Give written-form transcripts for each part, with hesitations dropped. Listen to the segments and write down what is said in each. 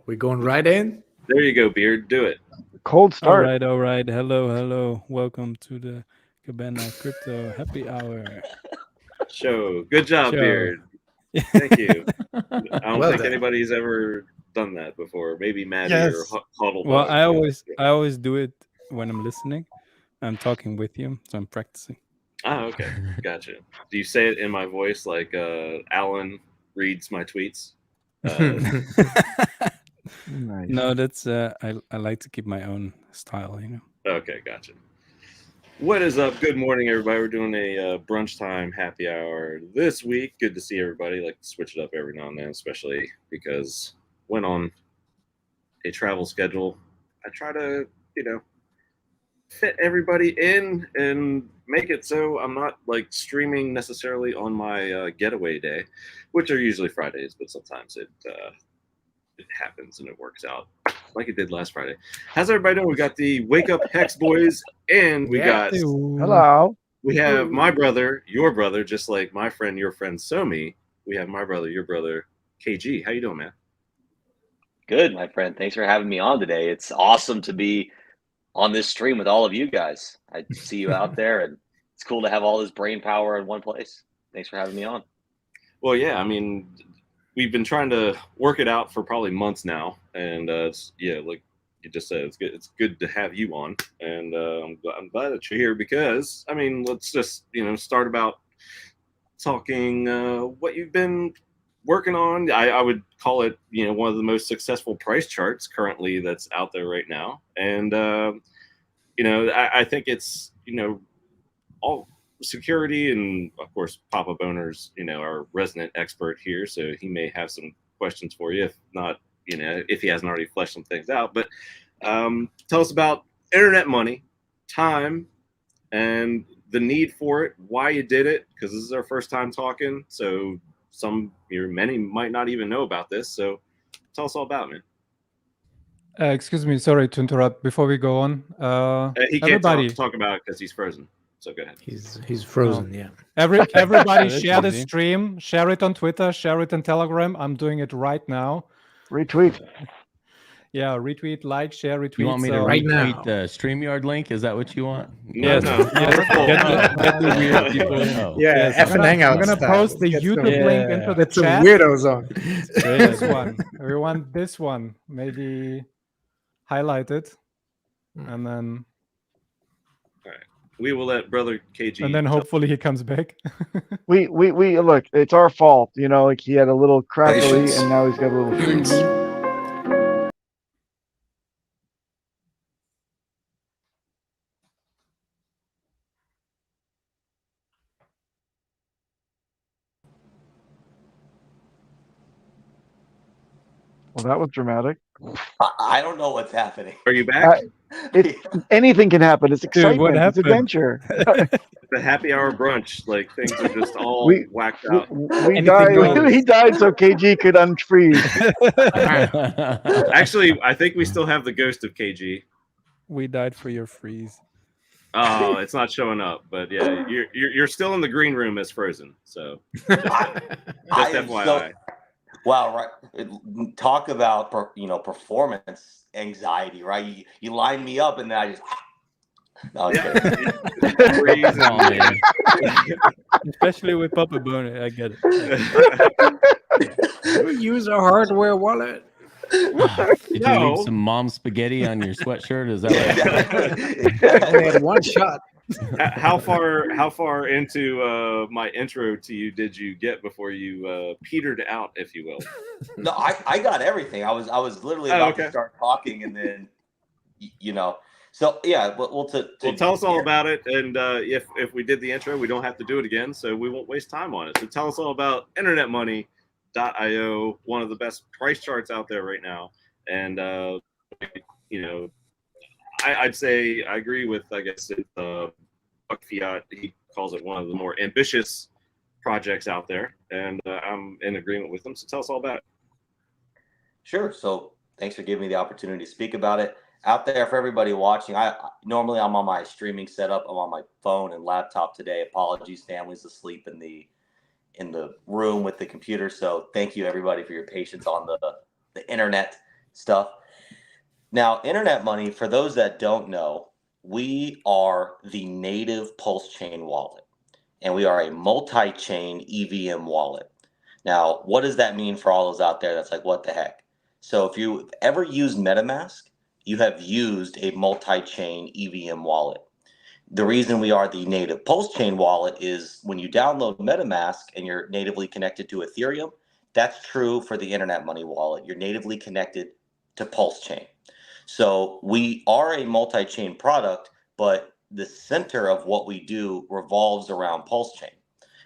We're going right in. There you go, Beard. Do it. Cold start. All right. Hello. Welcome to the Cabana Crypto Happy Hour. Show. Good job, Show. Beard. Thank you. I don't Well think done. anybody's ever done that before. Maybe Maddie Yes. or Huddle. Well, I always do it when I'm listening. I'm talking with you, so I'm practicing. Oh, okay. Gotcha. Do you say it in my voice like Alan reads my tweets? Nice. No, that's I like to keep my own style, you know. Okay, gotcha. What is up? Good morning, everybody. We're doing a brunch time happy hour this week. Good to see everybody. Like to switch it up every now and then, especially because when on a travel schedule, I try to, fit everybody in and make it so I'm not like streaming necessarily on my getaway day, which are usually Fridays, but sometimes it happens and it works out like it did last Friday. How's everybody doing? We got the Wake Up HEX boys, and we got Hello. we have my brother, your brother, just like my friend, your friend Somi. We have my brother, your brother, KG. How you doing, man? Good, my friend. Thanks for having me on today. It's awesome to be on this stream with all of you guys. I see you out there, and it's cool to have all this brain power in one place. Thanks for having me on. Well, yeah, I mean, we've been trying to work it out for probably months now, and like you just said, it's good to have you on, and I'm glad that you're here because I mean, let's just start about talking what you've been working on. I would call it one of the most successful price charts currently that's out there right now, and I think it's all security, and of course Papa Boner's our resident expert here, so he may have some questions for you. If not, if he hasn't already fleshed some things out. But tell us about internet money, time, and the need for it, why you did it, because this is our first time talking, so many might not even know about this. So tell us all about it, man. Excuse me, sorry to interrupt. Before we go on, He can't everybody, talk about it because he's frozen. So go ahead. He's frozen. Yeah. everybody, That's share the easy. stream, share it on Twitter, share it on Telegram. I'm doing it right now. Retweet. Yeah, retweet, like, share, retweet. You want me to Right retweet now. the StreamYard link? Is that what you want? No, Yes. no. Get the weird people. Oh. Yeah. I'm F and Hangout. gonna style. post the Get YouTube some- link into the Get some chat. weirdos on. This one. We want this one. Maybe highlight it, and then We will let brother KG. hopefully he comes back. We look. It's our fault. Like he had a little crackly, and now he's got a little freeze. Well, that was dramatic. I don't know what's happening. Are you back? Anything can happen. It's excitement. what It's happened? adventure. The happy hour brunch, like things are just all We- whacked out. We Anything died. goes. He died so KG could unfreeze. Actually, I think we still have the ghost of KG. We died for your freeze. Oh, it's not showing up, but yeah, you're still in the green room as frozen. So I just am FYI. so wow, right? Talk about performance anxiety, right? You line me up, and then I just no, I'm kidding. Freeze Oh, man. Especially with Papa Boner, I get it. We use a hardware wallet. Did you No. leave some mom spaghetti on your sweatshirt? Is that I only had one shot. How far into my intro to you did you get before you petered out, if you will? No, I got everything. I was literally Oh, about okay. to start talking, and then So yeah, well, Tell us all about it, and if we did the intro, we don't have to do it again, so we won't waste time on it. So tell us all about internetmoney.io, one of the best price charts out there right now, and I'd say I agree with, I guess, Buck Fiat. He calls it one of the more ambitious projects out there, and I'm in agreement with him. So tell us all about it. Sure. So thanks for giving me the opportunity to speak about it. Out there for everybody watching, normally I'm on my streaming setup. I'm on my phone and laptop today. Apologies, family's asleep in the room with the computer. So thank you everybody for your patience on the internet. stuff. Now, internet money, for those that don't know, we are the native PulseChain wallet, and we are a multi-chain EVM wallet. Now, what does that mean for all those out there that's like, what the heck? So if you've ever used MetaMask, you have used a multi-chain EVM wallet. The reason we are the native PulseChain wallet is when you download MetaMask and you're natively connected to Ethereum, that's true for the internet money wallet. You're natively connected to PulseChain. So we are a multi-chain product, but the center of what we do revolves around PulseChain.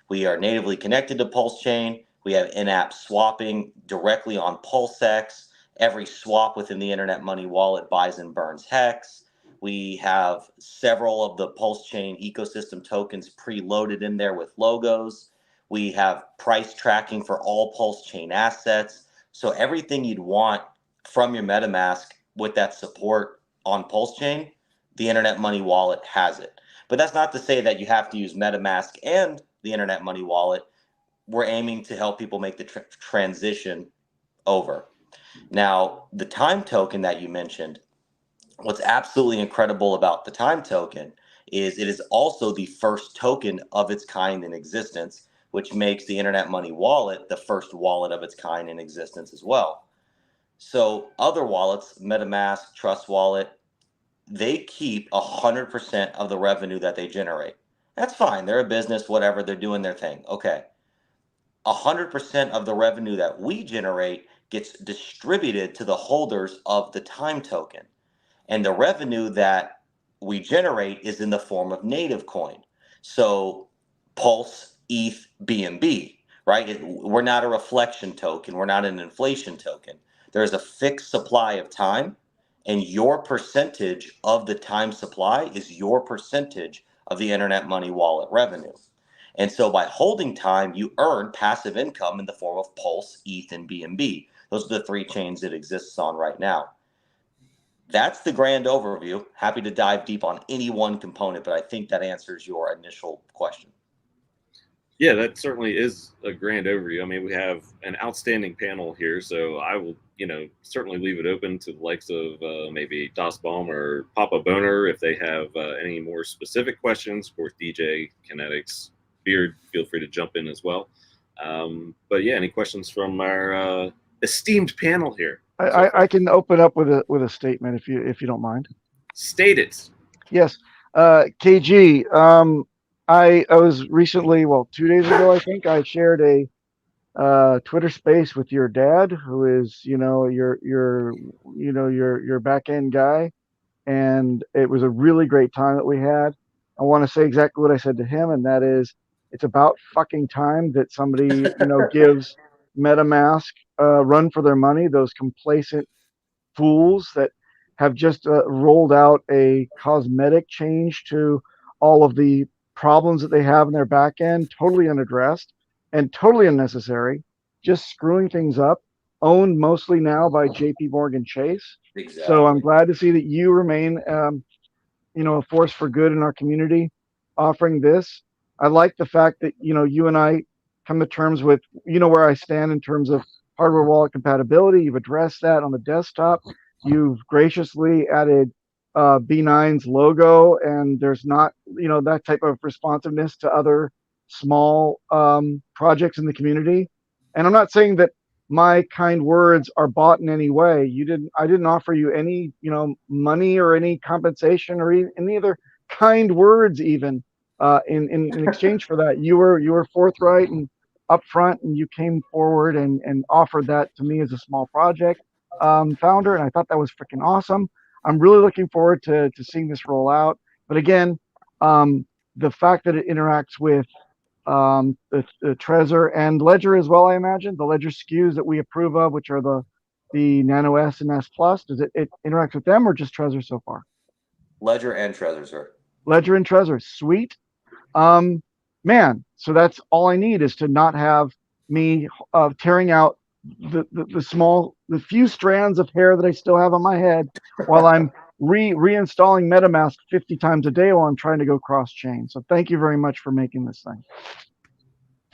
We are natively connected to PulseChain. We have in-app swapping directly on PulseX. Every swap within the internet money wallet buys and burns HEX. We have several of the PulseChain ecosystem tokens preloaded in there with logos. We have price tracking for all PulseChain assets. So everything you'd want from your MetaMask with that support on PulseChain, the internet money wallet has it. But that's not to say that you have to use MetaMask and the internet money wallet. We're aiming to help people make the transition over. Now, the time token that you mentioned, what's absolutely incredible about the time token is it is also the first token of its kind in existence, which makes the internet money wallet the first wallet of its kind in existence as well. So other wallets, MetaMask, Trust Wallet, they keep 100% of the revenue that they generate. That's fine. They're a business, whatever. They're doing their thing. Okay. 100% of the revenue that we generate gets distributed to the holders of the time token. And the revenue that we generate is in the form of native coin. So Pulse, ETH, BNB, right? We're not a reflection token. We're not an inflation token. There's a fixed supply of time, and your percentage of the time supply is your percentage of the internet money wallet revenue. And so by holding time, you earn passive income in the form of Pulse, ETH, and BNB. Those are the three chains it exists on right now. That's the grand overview. Happy to dive deep on any one component, but I think that answers your initial question. Yeah, that certainly is a grand overview. I mean, we have an outstanding panel here, so I will, certainly leave it open to the likes of maybe DOSBomb or Papa Boner if they have any more specific questions. Of course, DJ, Kinetics, Beard, feel free to jump in as well. But yeah, any questions from our esteemed panel here? I can open up with a statement if you don't mind. State it. Yes, KG. I was recently, 2 days ago, I think, I shared a Twitter space with your dad, who is your back end guy, and it was a really great time that we had. I want to say exactly what I said to him, and that is, it's about fucking time that somebody gives MetaMask run for their money. Those complacent fools that have just rolled out a cosmetic change to all of the problems that they have in their back end, totally unaddressed and totally unnecessary, just screwing things up, owned mostly now by JP Morgan Chase. Exactly. So I'm glad to see that you remain a force for good in our community offering this. I like the fact that you and I come to terms with where I stand in terms of hardware wallet compatibility. You've addressed that on the desktop. You've graciously added B9's logo, and there's not that type of responsiveness to other small projects in the community. And I'm not saying that my kind words are bought in any way. I didn't offer you any money or any compensation or any other kind words even in exchange for that. You were forthright and upfront, and you came forward and offered that to me as a small project founder, and I thought that was freaking awesome. I'm really looking forward to seeing this roll out. But again, the fact that it interacts with the Trezor and Ledger as well, I imagine the Ledger SKUs that we approve of, which are the Nano S and S Plus. Does it interact with them or just Trezor so far? Ledger and Trezor, sir. Ledger and Trezor, sweet. Man, so that's all I need is to not have me tearing out the few strands of hair that I still have on my head while I'm reinstalling MetaMask 50 times a day while I'm trying to go cross chain. So thank you very much for making this thing.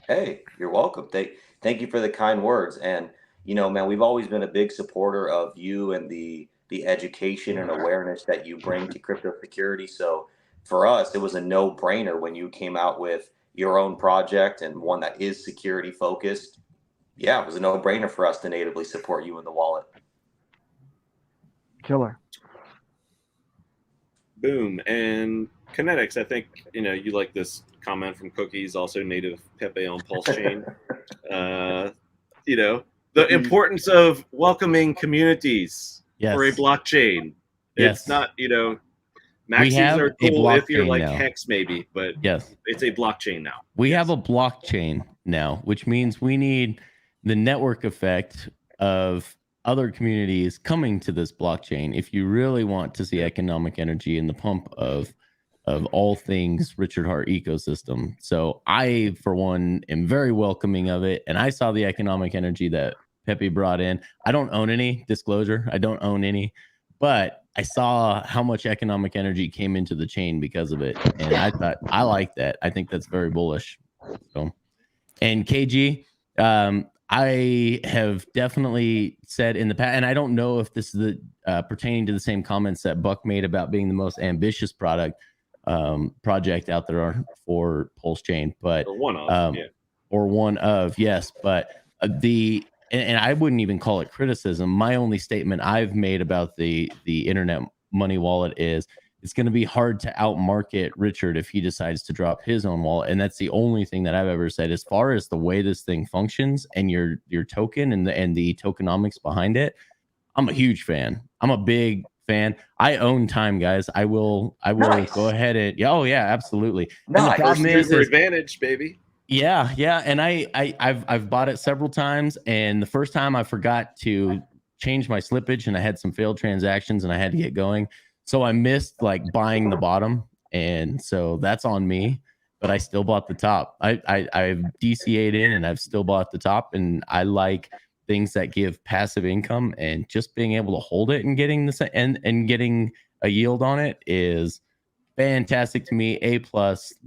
Hey, you're welcome. Thank you for the kind words. And you know, man, we've always been a big supporter of you and the education and awareness that you bring to crypto security. So for us, it was a no-brainer when you came out with your own project and one that is security focused. Yeah, it was a no-brainer for us to natively support you in the wallet. Killer. Boom. And Kinetics, I think, you know, you like this comment from Cookies, also native Pepe on PulseChain. You know, the importance of welcoming communities for a blockchain. Yes. It's not, you know, We maxis have are a cool if you're blockchain like now. Hex maybe, but Yes, it's a blockchain now. we have a blockchain now, which means we need the network effect of other communities coming to this blockchain if you really want to see economic energy in the pump of all things Richard Hart ecosystem. So I, for one, am very welcoming of it. And I saw the economic energy that Pepe brought in. I don't own any, disclosure. I don't own any, but I saw how much economic energy came into the chain because of it. And I thought, I like that. I think that's very bullish. So, and KG, I have definitely said in the past, and I don't know if this is pertaining to the same comments that Buck made about being the most ambitious project out there for PulseChain, but Or one of, yes, but and I wouldn't even call it criticism. My only statement I've made about the internet money wallet is it's going to be hard to outmarket Richard if he decides to drop his own wallet. And that's the only thing that I've ever said. As far as the way this thing functions and your token and the tokenomics behind it, I'm a huge fan. I'm a big fan. I own time, guys. I will go ahead and absolutely. No, And the problem is advantage, baby. Yeah. And I've bought it several times, and the first time I forgot to change my slippage and I had some failed transactions and I had to get going. So I missed like buying the bottom, and so that's on me. But I still bought the top. I've DCA'd in, and I've still bought the top. And I like things that give passive income, and just being able to hold it and getting this and getting a yield on it is fantastic to me. A+,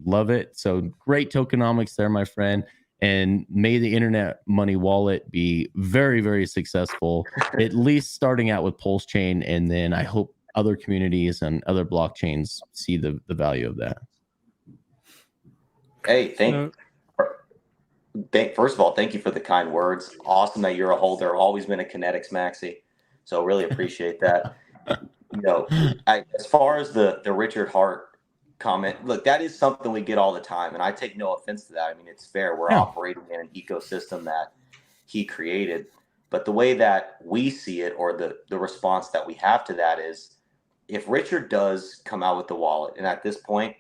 love it. So great tokenomics there, my friend. And may the internet money wallet be very, very successful. At least starting out with PulseChain, and then I hope other communities and other blockchains see the value of that. Hey, first of all, thank you for the kind words. Awesome that you're a holder. Always been a Kinetics maxi, so really appreciate that. You know, as far as the Richard Hart comment, look, that is something we get all the time, and I take no offense to that. I mean, it's fair. We're operating in an ecosystem that he created, but the way that we see it, or the response that we have to that, is if Richard does come out with the wallet, and at this point,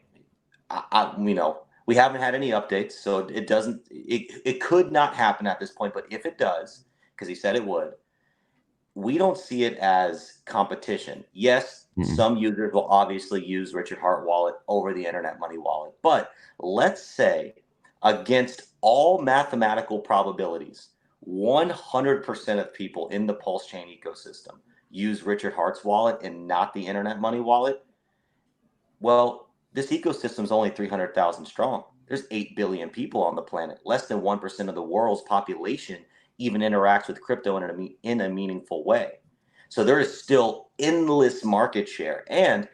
we haven't had any updates, so it could not happen at this point. But if it does, because he said it would, we don't see it as competition. Yes, some users will obviously use Richard Hart wallet over the internet money wallet. But let's say, against all mathematical probabilities, 100% of people in the PulseChain ecosystem use Richard Hart's wallet and not the internet money wallet. Well, this ecosystem is only 300,000 strong. There's 8 billion people on the planet. Less than 1% of the world's population even interacts with crypto in a meaningful way. So there is still endless market share. And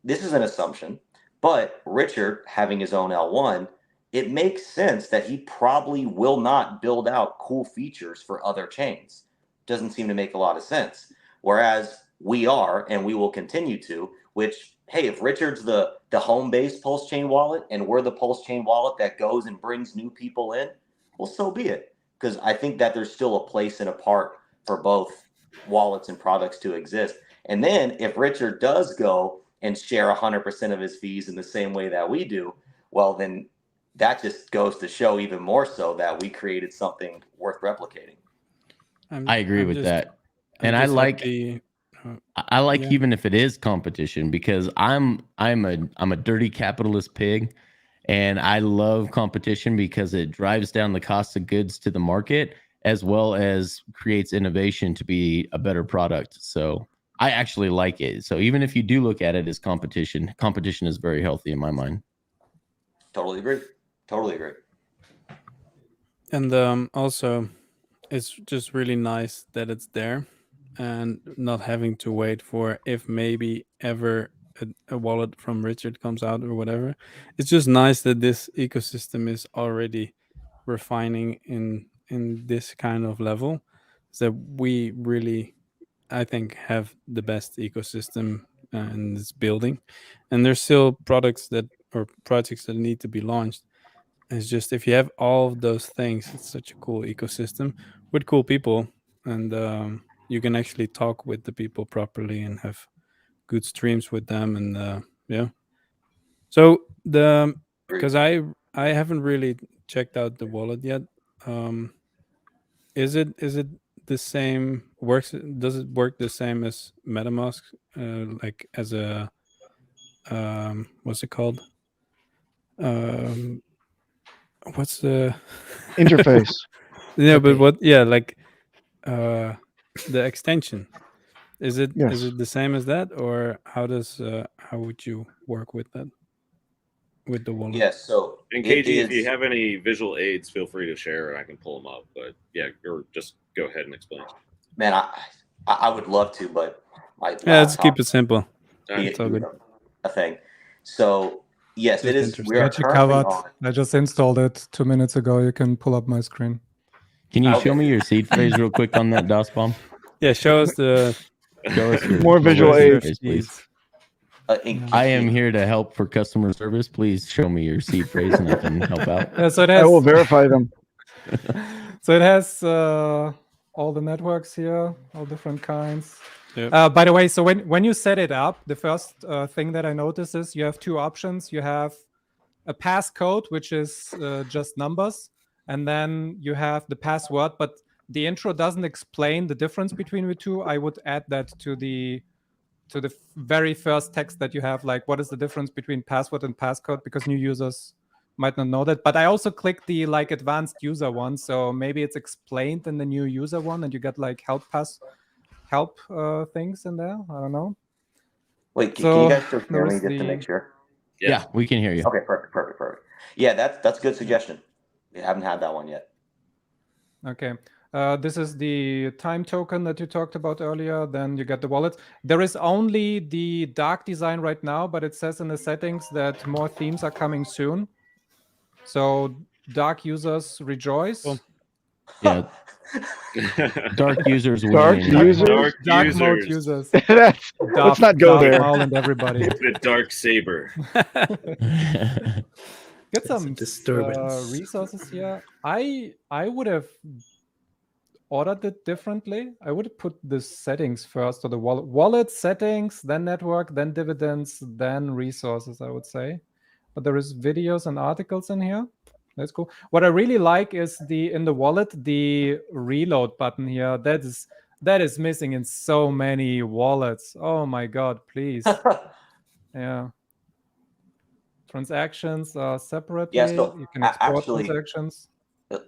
this is an assumption, but Richard having his own L1, it makes sense that he probably will not build out cool features for other chains. Doesn't seem to make a lot of sense. Whereas we are, and we will continue to, which, hey, if Richard's the home-based PulseChain wallet and we're the PulseChain wallet that goes and brings new people in, well, so be it. Because I think that there's still a place and a part for both wallets and products to exist. And then if Richard does go and share 100% of his fees in the same way that we do, well, then that just goes to show even more so that we created something worth replicating. I agree with that. And I like even if it is competition, because I'm a dirty capitalist pig, and I love competition because it drives down the cost of goods to the market, as well as creates innovation to be a better product. So I actually like it. So even if you do look at it as competition is very healthy in my mind. Totally agree. Totally agree. And also, it's just really nice that it's there and not having to wait for if maybe ever a wallet from Richard comes out or whatever. It's just nice that this ecosystem is already refining in this kind of level, so we really, I think, have the best ecosystem in this building, and there's still products that or projects that need to be launched. It's just if you have all of those things, it's such a cool ecosystem with cool people, and you can actually talk with the people properly and have good streams with them, and yeah. So because I haven't really checked out the wallet yet. Is it the same? Does it work the same as MetaMask? Like as a what's it called? What's the Interface. yeah, but what? Yeah, like the extension. Is it Yes. the same as that, or how would you work with that with the wallet? Yes. So And it KG, if you is- have any visual aids, feel free to share and I can pull them up. But yeah, or just go ahead and explain. man, I would love to, but my Yeah, let's keep laptop it simple. All right. It's all good. a thing. So yes, it Just is. interesting. We are Got you currently covered. on. I just installed it 2 minutes ago. You can pull up my screen. Can you Okay. show me your seed phrase real quick on that DOS bomb? Yeah, show us the Show us your More visual seed aids. phrase, please. I I am here to help for customer service. Please show me your seed phrase and I can help out. Yeah, so it I has will verify them. so it has all the networks here, all different kinds. Yep. By the way, so when you set it up, the first thing that I notice is you have two options. You have a passcode, which is just numbers, and then you have the password. But the intro doesn't explain the difference between the two. I would add that to the very first text that you have, like what is the difference between password and passcode, because new users might not know that. But I also clicked the like advanced user one, so maybe it's explained in the new user one and you get like help things in there. I don't know. Wait, can So you guys still hear there me is just to the- make sure? Yeah, we can hear you. Okay, perfect. Yeah, that's a good suggestion. We haven't had that one yet. Okay. This is the time token that you talked about earlier. Then you get the wallet. There is only the dark design right now, but it says in the settings that more themes are coming soon. So dark users rejoice. Cool. Yeah, dark users Dark winning. users? Dark mode users. Let's not go there. Maul and everybody. The dark saber. Get some a disturbance. resources here. I would have ordered it differently. I would have put the settings first, or the wallet settings, then network, then dividends, then resources, I would say. But there is videos and articles in here. That's cool. What I really like is in the wallet, the reload button here. That is missing in so many wallets. Oh my god, please. Yeah. Transactions separately. Yeah, so you can export actually, transactions.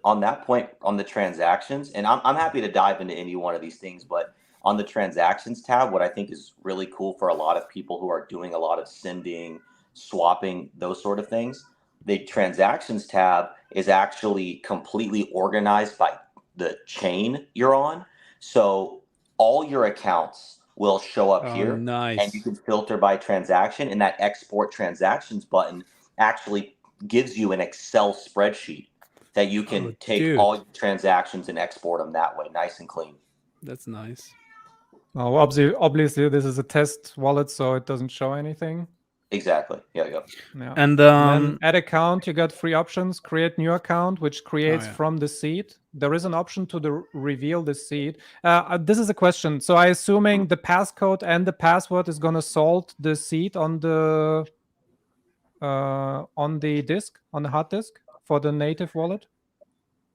on that point, on the transactions, and I'm happy to dive into any one of these things, but on the transactions tab, what I think is really cool for a lot of people who are doing a lot of sending, swapping, those sort of things, the transactions tab is actually completely organized by the chain you're on. So all your accounts will show up here, nice. and you can filter by transaction, and that export transactions button actually gives you an Excel spreadsheet that you can take all your transactions and export them that way, nice and clean. That's nice. Oh, obviously, this is a test wallet, so it doesn't show anything. Exactly. Yeah. And then add account, you got 3 options. Create new account, which creates yeah. from the seed. There is an option to reveal the seed. This is a question. So I assuming the passcode and the password is going to salt the seed on the disk, on the hard disk for the native wallet?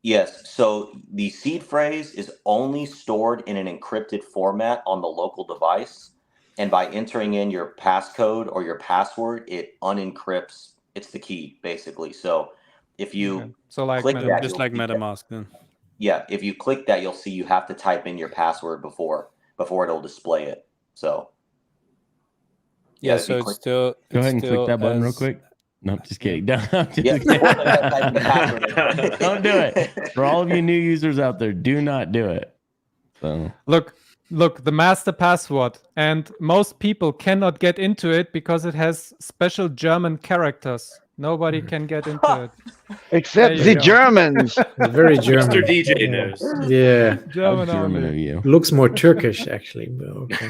Yes. So the seed phrase is only stored in an encrypted format on the local device. And by entering in your passcode or your password, it unencrypts. It's the key, basically. So if you so like click that, just like MetaMask, then. Yeah, if you click that, you'll see you have to type in your password before it'll display it. So so it's still. Go ahead and click that button real quick. No, just kidding. No, I'm just Yeah, kidding. before they type in the password in. Don't do it. For all of you new users out there, do not do it. So Look, the master password, and most people cannot get into it because it has special German characters. Nobody can get into it. Except There the you go. Germans. Very German. Mr. DJ Yeah. knows. Yeah. how German German of only. you. Looks more Turkish, actually. But okay.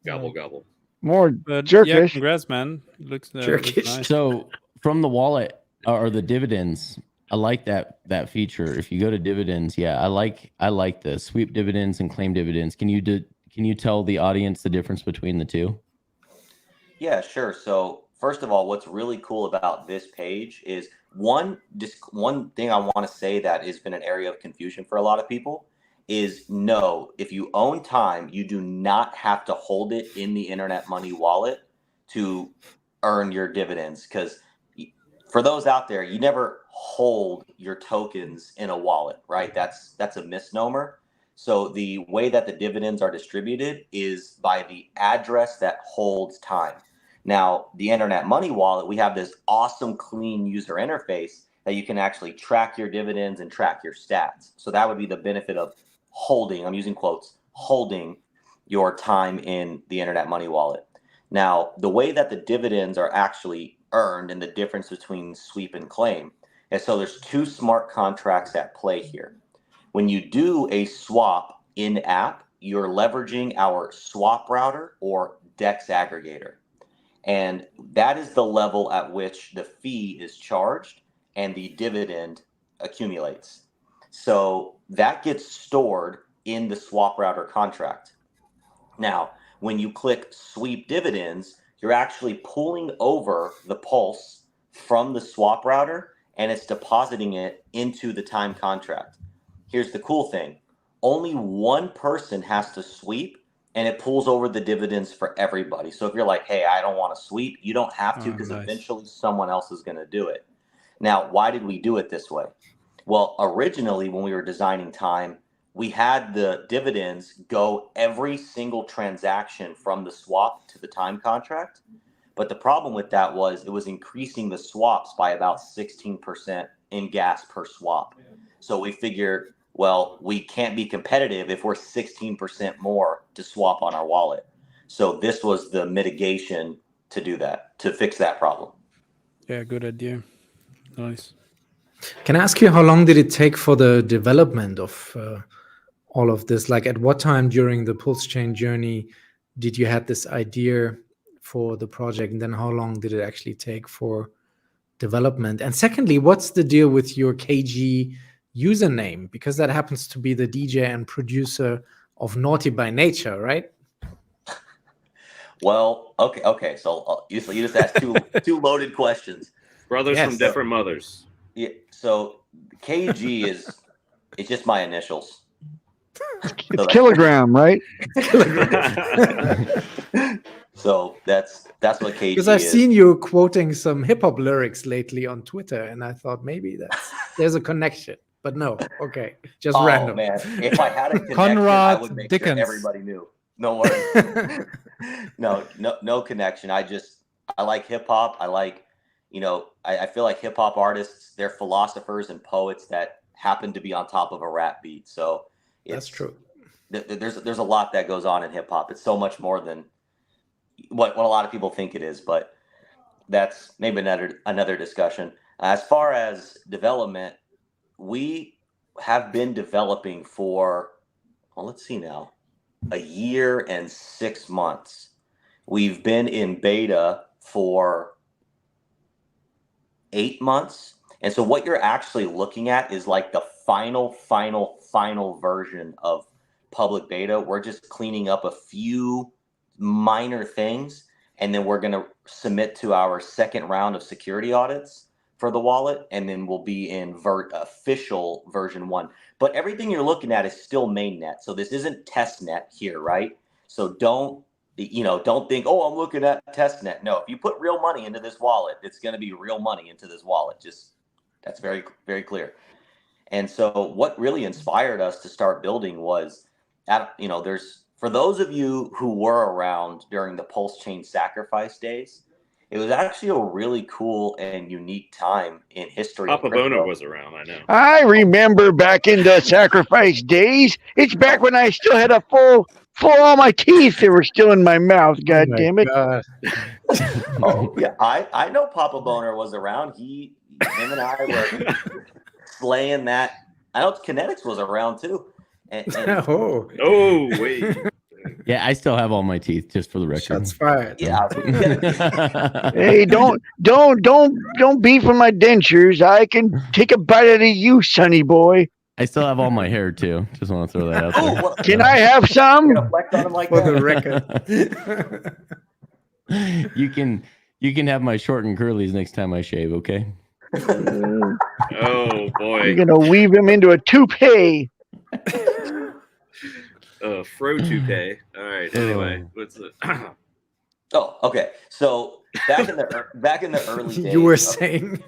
Gobble gobble. More But yeah, Jerkish. congrats, man. Looks Turkish. nice. So from the wallet or the dividends, I like that feature. If you go to dividends, yeah, I like the sweep dividends and claim dividends. Can you tell the audience the difference between the two? Yeah, sure. So first of all, what's really cool about this page is one thing I want to say that has been an area of confusion for a lot of people is no, if you own time, you do not have to hold it in the Internet Money wallet to earn your dividends. Because for those out there, you never hold your tokens in a wallet, right? That's a misnomer. So the way that the dividends are distributed is by the address that holds time. Now, the Internet Money wallet, we have this awesome, clean user interface that you can actually track your dividends and track your stats. So that would be the benefit of holding, I'm using quotes, holding your time in the Internet Money wallet. Now, the way that the dividends are actually earned and the difference between sweep and claim, and so there's two smart contracts at play here. When you do a swap in app, you're leveraging our swap router or DEX aggregator. And that is the level at which the fee is charged and the dividend accumulates. So that gets stored in the swap router contract. Now, when you click sweep dividends, you're actually pulling over the pulse from the swap router and it's depositing it into the time contract. Here's the cool thing. Only one person has to sweep and it pulls over the dividends for everybody. So if you're like, hey, I don't want to sweep, you don't have to because eventually someone else is going to do it. Now, why did we do it this way? Well, originally when we were designing time, we had the dividends go every single transaction from the swap to the time contract. But the problem with that was it was increasing the swaps by about 16% in gas per swap. So we figured, well, we can't be competitive if we're 16% more to swap on our wallet. So this was the mitigation to do that, to fix that problem. Yeah, good idea. Nice. Can I ask you how long did it take for the development of all of this? Like, at what time during the PulseChain journey did you have this idea for the project, and then how long did it actually take for development? And secondly, what's the deal with your KG username? Because that happens to be the DJ and producer of Naughty by Nature, right? Well, okay. So you just asked two loaded questions. Brothers Yes. from different mothers. Yeah. So KG it's just my initials. It's kilogram, right? So that's what KG Because I've is. seen you quoting some hip hop lyrics lately on Twitter, and I thought maybe there's a connection. But no, okay, just random. Man, if I had a connection, I Conrad would make Dickens. sure everybody knew. No worries. no connection. I like hip hop. I like, I feel like hip hop artists, they're philosophers and poets that happen to be on top of a rap beat. So That's true. There's a lot that goes on in hip hop. It's so much more than what a lot of people think it is, but that's maybe another discussion. As far as development, we have been developing for, well, let's see now, a year and 6 months. We've been in beta for 8 months. And so what you're actually looking at is like the final version of public beta. We're just cleaning up a few minor things, and then we're going to submit to our second round of security audits for the wallet, and then we'll be in official version 1. But everything you're looking at is still mainnet. So this isn't testnet here, right? So don't think, oh, I'm looking at testnet. No, if you put real money into this wallet, it's going to be real money into this wallet. That's very, very clear. And so what really inspired us to start building was, for those of you who were around during the PulseChain sacrifice days, It was actually a really cool and unique time in history of Papa crypto. Bono was around, I know. I remember back in the sacrifice days. It's back when I still had a full all my teeth that were still in my mouth. God Oh my damn it! God. Oh yeah, I know Papa Boner was around. Him and I were slaying that. I know Kinetics was around too. And Oh, Oh wait. Yeah, I still have all my teeth, just for the record. shots fired. yeah, Hey, don't beef with my dentures. I can take a bite out of you, sonny boy. I still have all my hair too. Just want to throw that out there. Oh, well, Can I have I'm some? gonna flex on him like For that. the record. You can have my short and curlies next time I shave, okay? Oh boy. You're gonna weave him into a toupee. Fro toupee. All right. Anyway, what's it? Oh, okay. So back in the early days, You were saying.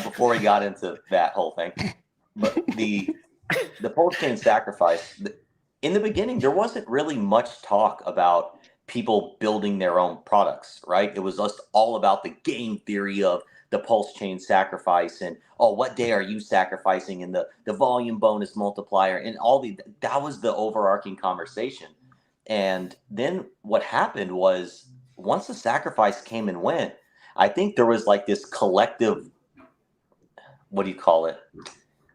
before we got into that whole thing, but the PulseChain sacrifice, in the beginning, there wasn't really much talk about people building their own products, right? It was just all about the game theory of the PulseChain sacrifice and, oh, what day are you sacrificing, and the volume bonus multiplier, and that was the overarching conversation. And then what happened was, once the sacrifice came and went, I think there was like this collective, what do you call it?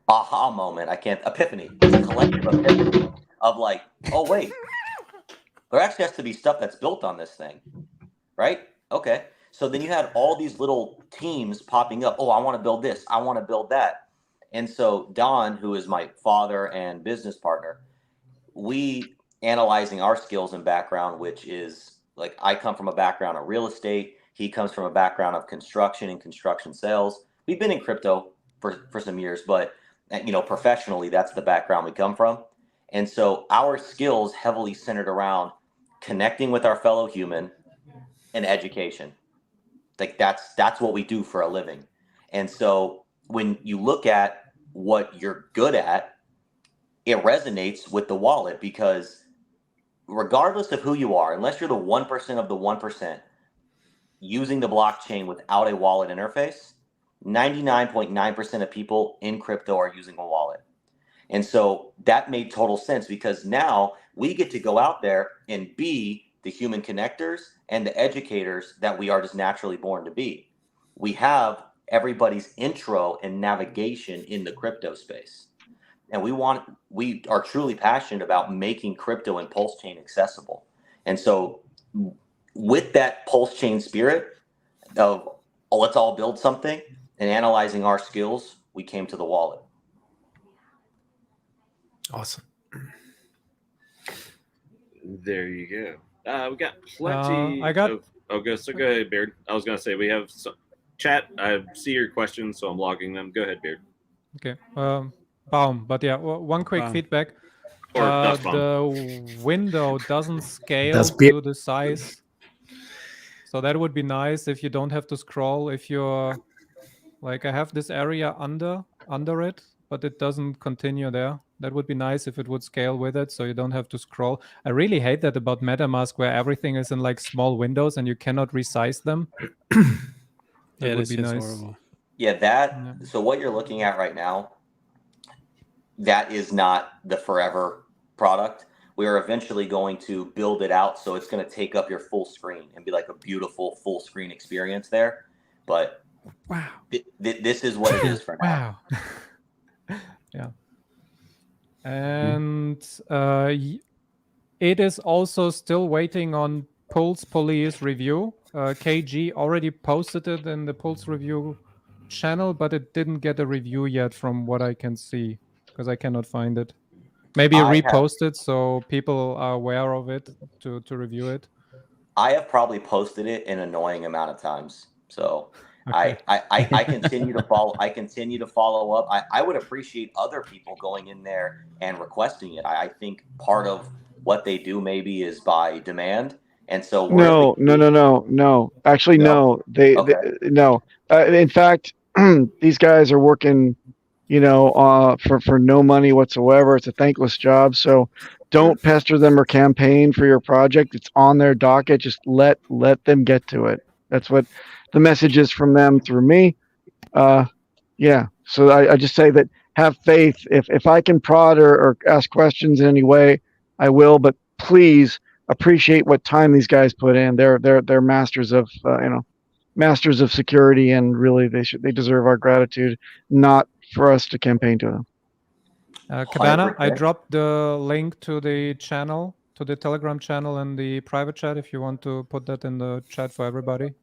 Aha moment. Epiphany. It's a collective epiphany of like, oh wait, there actually has to be stuff that's built on this thing, right? Okay. So then you had all these little teams popping up. Oh, I want to build this. I want to build that. And so Don, who is my father and business partner, we analyzing our skills and background, which is like, I come from a background of real estate. He comes from a background of construction and construction sales. We've been in crypto for some years, but professionally, that's the background we come from. And so our skills heavily centered around connecting with our fellow human and education. Like that's what we do for a living. And so when you look at what you're good at, it resonates with the wallet, because regardless of who you are, unless you're the 1% of the 1% using the blockchain without a wallet interface, 99.9% of people in crypto are using a wallet. And so that made total sense, because now we get to go out there and be the human connectors and the educators that we are just naturally born to be. We have everybody's intro and navigation in the crypto space. And we are truly passionate about making crypto and PulseChain accessible. And so with that PulseChain spirit of, oh, let's all build something, and analyzing our skills, we came to the wallet. Awesome. There you go. We got plenty. I got. Go ahead, Beard. I was gonna say we have some chat. I see your questions, so I'm logging them. Go ahead, Beard. Okay. Baum. But yeah, one quick feedback. Or Dust Bomb. The window doesn't scale Das Bier. to the size. So that would be nice if you don't have to scroll. If you're like, I have this area under it, but it doesn't continue there. That would be nice if it would scale with it, so you don't have to scroll. I really hate that about MetaMask, where everything is in like small windows and you cannot resize them. Yeah, would this be is nice. horrible. Yeah, so what you're looking at right now, that is not the forever product. We are eventually going to build it out, so it's going to take up your full screen and be like a beautiful full screen experience there. But wow, this is what it is for now. Wow. Yeah. And it is also still waiting on Pulse Police review. KG already posted it in the Pulse review channel, but it didn't get a review yet from what I can see, because I cannot find it. Maybe repost it so people are aware of it to review it. I have probably posted it an annoying amount of times. So Okay. I continue to follow. I continue to follow up. I would appreciate other people going in there and requesting it. I think part of what they do maybe is by demand, and so No. Actually, no. No. In fact, these guys are working, for no money whatsoever. It's a thankless job. So don't pester them or campaign for your project. It's on their docket. Just let them get to it. That's what the message is from them through me. Yeah. So I just say that have faith. If I can prod or ask questions in any way, I will. But please appreciate what time these guys put in. They're masters of masters of security, and really they deserve our gratitude, not for us to campaign to them. Cabana, I 100%. dropped the link to the channel, to the Telegram channel in the private chat if you want to put that in the chat for everybody.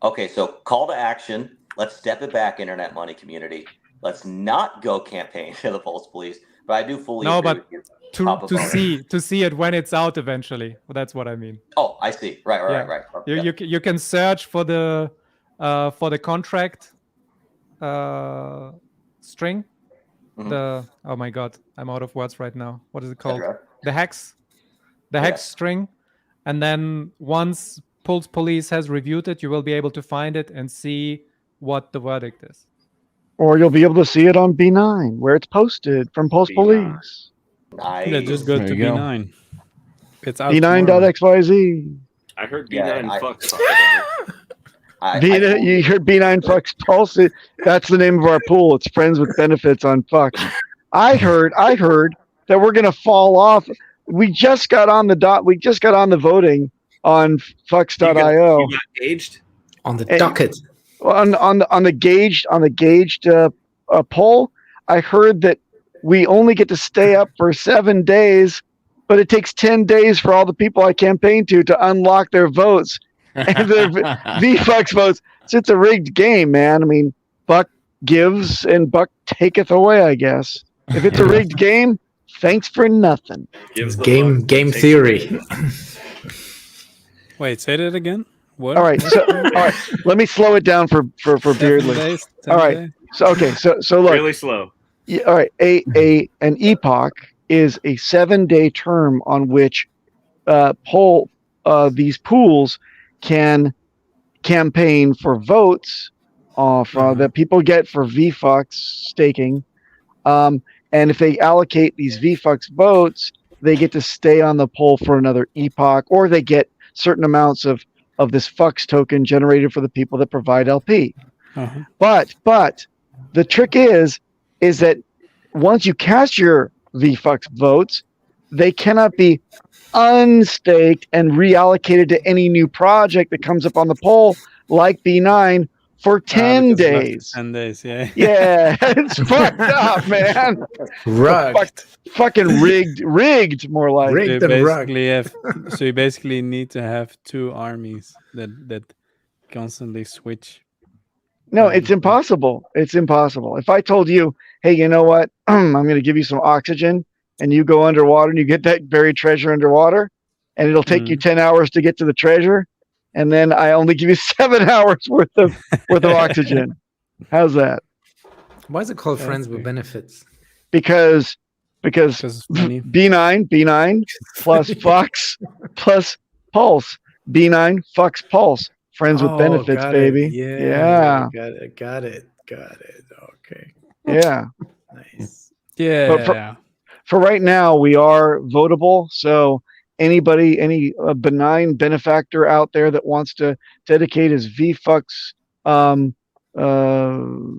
Okay, so call to action. Let's step it back, internet money community. Let's not go campaign to the Pulse Police. But I do fully No, agree but with you. to Top of see it when it's out eventually. That's what I mean. Oh, I see. Right. You can search for the contract string. Mhm. Oh my god, I'm out of words right now. What is it That's called? right. The hex string. And then once Pulse Police has reviewed it, you will be able to find it and see what the verdict is. Or you'll be able to see it on B9 where it's posted from Pulse B9. Police. Nice. Yeah, just go There to you go. B9. It's out tomorrow. B9.xyz. I heard Yeah, B9 I- fucks. Alright. You heard B9 fucks Pulse. That's the name of our pool. It's friends with benefits on fucks. I heard that we're gonna fall off. We just got on the voting on fucks.io. You got aged? On the Hey, docket. on the gauged poll. I heard that we only get to stay up for 7 days, but it takes 10 days for all the people I campaign to unlock their votes and their VFUX votes. So it's a rigged game, man. I mean, Buck gives and Buck taketh away, I guess. If it's a rigged game, thanks for nothing. Gives the Game fuck, takes theory. the- Wait, say that again. What? All right, let me slow it down for 7 Beardley. days, 10 All right. days? So look, really slow. yeah, all right. An epoch is a 7-day term on which these pools can campaign for votes that people get for VFUX staking. And if they allocate these VFUX votes, they get to stay on the poll for another epoch, or they get certain amounts of this FUX token generated for the people that provide LP. Uh-huh. But the trick is that once you cast your VFUX votes, they cannot be unstaked and reallocated to any new project that comes up on the poll, like B9, for 10 because left days. 10 days, yeah. Yeah, it's fucked up, man. Rugged. Fucking rigged, more like. Rigged So you and rugged. basically so you basically need to have 2 armies that constantly switch. No, it's impossible. It's impossible. If I told you, hey, you know what? I'm going to give you some oxygen, and you go underwater and you get that buried treasure underwater, and it'll take you 10 hours to get to the treasure, and then I only give you 7 hours worth of oxygen. How's that? Why is it called That's Friends with great. Benefits? Because Because it's funny. B9 plus Fox plus Pulse. B9 Fox Pulse. Friends with benefits, got baby. It. Yeah. Got it. Okay. Yeah. Nice. Yeah. For right now, we are votable. So any benign benefactor out there that wants to dedicate his VFUX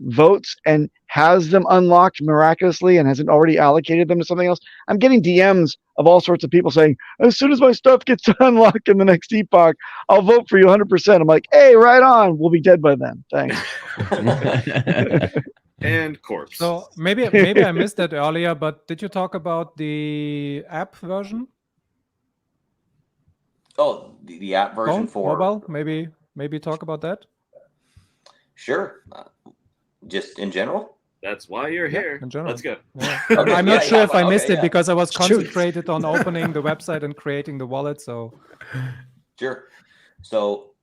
votes and has them unlocked miraculously and hasn't already allocated them to something else. I'm getting DMs of all sorts of people saying, as soon as my stuff gets unlocked in the next epoch, I'll vote for you 100%. I'm like, hey, right on. We'll be dead by then. Thanks. And corpse. So maybe I missed that earlier, but did you talk about the app version? Oh, the app version Phone, for mobile? Maybe talk about that. Sure. Just in general. That's why you're here. in general. Let's go. Yeah. Okay, I'm not sure if I missed it yeah. because I was Shoot. concentrated on opening the website and creating the wallet. So Sure. So,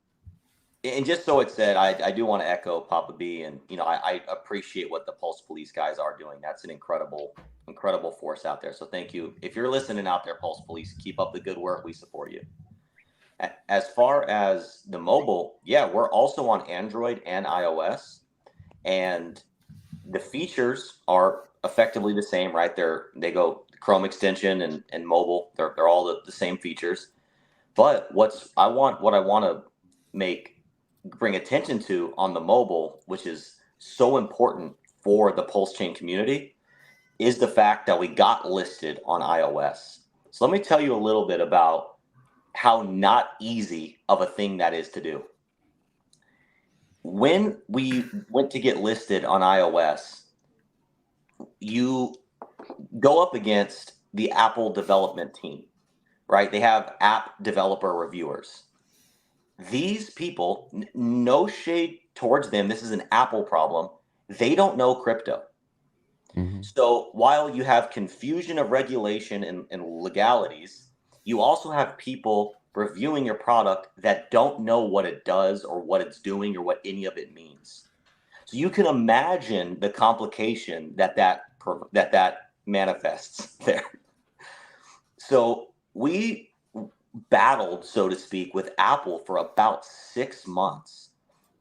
and just so it's said, I do want to echo Papa B, and I appreciate what the Pulse Police guys are doing. That's an incredible force out there. So thank you. If you're listening out there, Pulse Police, keep up the good work. We support you. As far as the mobile, yeah, we're also on Android and iOS, and the features are effectively the same, right? They go Chrome extension and mobile. They're all the same features. But what I want to bring attention to on the mobile, which is so important for the PulseChain community, is the fact that we got listed on iOS. So let me tell you a little bit about how not easy of a thing that is to do. When we went to get listed on iOS, you go up against the Apple development team, right? They have app developer reviewers. These people, no shade towards them, this is an Apple problem. They don't know crypto. Mm-hmm. So while you have confusion of regulation and legalities, you also have people reviewing your product that don't know what it does or what it's doing or what any of it means. So you can imagine the complication that manifests there. So we battled, so to speak, with Apple for about 6 months.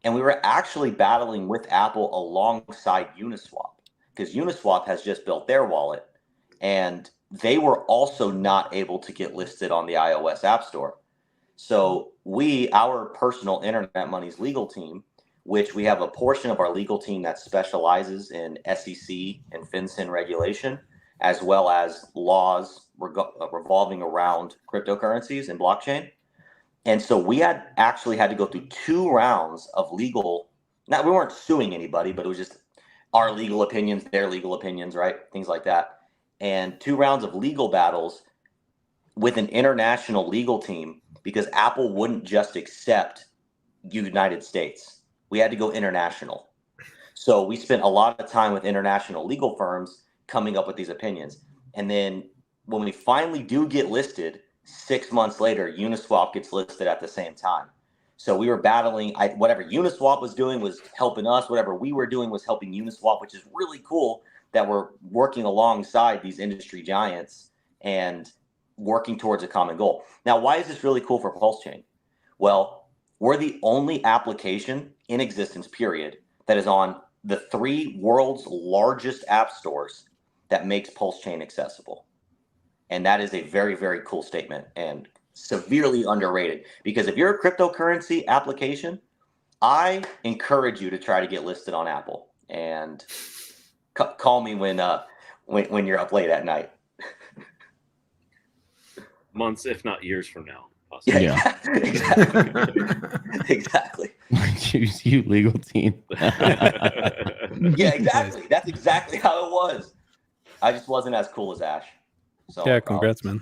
And we were actually battling with Apple alongside Uniswap, because Uniswap has just built their wallet, and they were also not able to get listed on the iOS App Store. So our personal Internet Money's legal team, which we have a portion of our legal team that specializes in SEC and FinCEN regulation, as well as laws revolving around cryptocurrencies and blockchain. And so we actually had to go through 2 rounds of legal. Now, we weren't suing anybody, but it was just our legal opinions, their legal opinions, right? Things like that. And 2 rounds of legal battles with an international legal team, because Apple wouldn't just accept United States. We had to go international. So we spent a lot of time with international legal firms coming up with these opinions. And then when we finally do get listed, 6 months later, Uniswap gets listed at the same time. So we were battling. Whatever Uniswap was doing was helping us. Whatever we were doing was helping Uniswap, which is really cool that we're working alongside these industry giants and working towards a common goal. Now, why is this really cool for PulseChain? Well, we're the only application in existence, period, that is on the 3 world's largest app stores that makes PulseChain accessible. And that is a very, very cool statement and severely underrated, because if you're a cryptocurrency application, I encourage you to try to get listed on Apple, and call me when you're up late at night. Months, if not years from now. Possibly. Yeah. Exactly. Choose you, legal team. Yeah, exactly. That's exactly how it was. I just wasn't as cool as Ash. So Yeah, congrats, man.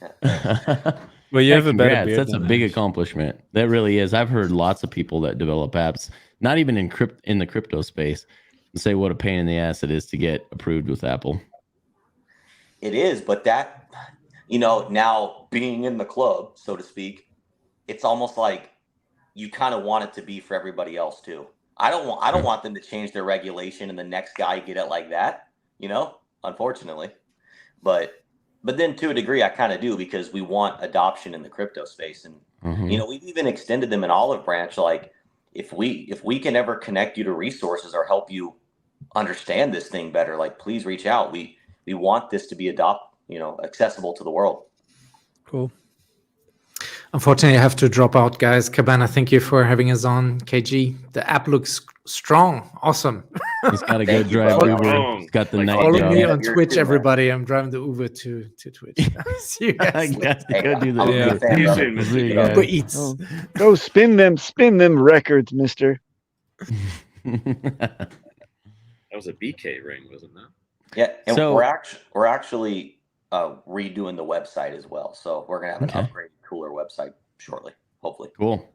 Yeah. Well, you have a better beard. That's a big accomplishment. That really is. I've heard lots of people that develop apps, not even in the crypto space, say what a pain in the ass it is to get approved with Apple. It is, but that, now being in the club, so to speak, it's almost like you kind of want it to be for everybody else too. I don't want them to change their regulation and the next guy get it like that, unfortunately. But then to a degree, I kind of do, because we want adoption in the crypto space. And, we've even extended them in Olive Branch. Like if we can ever connect you to resources or help you understand this thing better, like please reach out. We want this to be accessible to the world. Cool. Unfortunately, I have to drop out, guys. Cabana, thank you for having us on. KG, the app looks strong. Awesome. He's got to go drive Uber. He's got the night Follow job. me on Twitch, everybody. I'm driving the Uber to Twitch. See you I guys. got to go do I'm a that. big fan, brother. Uber Eats. Oh, go spin them records, mister. That was a BK ring, wasn't that? Yeah, and So- we're actually redoing the website as well. So we're gonna have an upgraded, cooler website shortly, hopefully. Cool.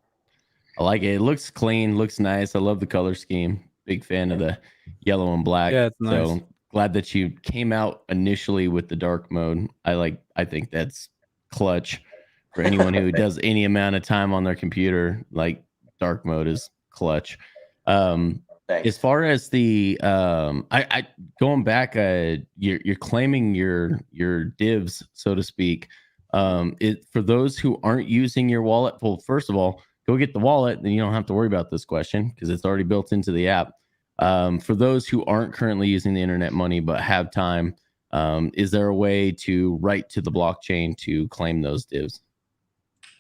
I like it. It looks clean, looks nice. I love the color scheme. Big fan of the yellow and black. Yeah, it's nice. So glad that you came out initially with the dark mode. I think that's clutch for anyone who does any amount of time on their computer. Like dark mode is clutch. Thanks. As far as the I going back, you're claiming your divs, so to speak. For those who aren't using your wallet, well, first of all, go get the wallet, then you don't have to worry about this question because it's already built into the app. For those who aren't currently using the internet money but have time, is there a way to write to the blockchain to claim those divs?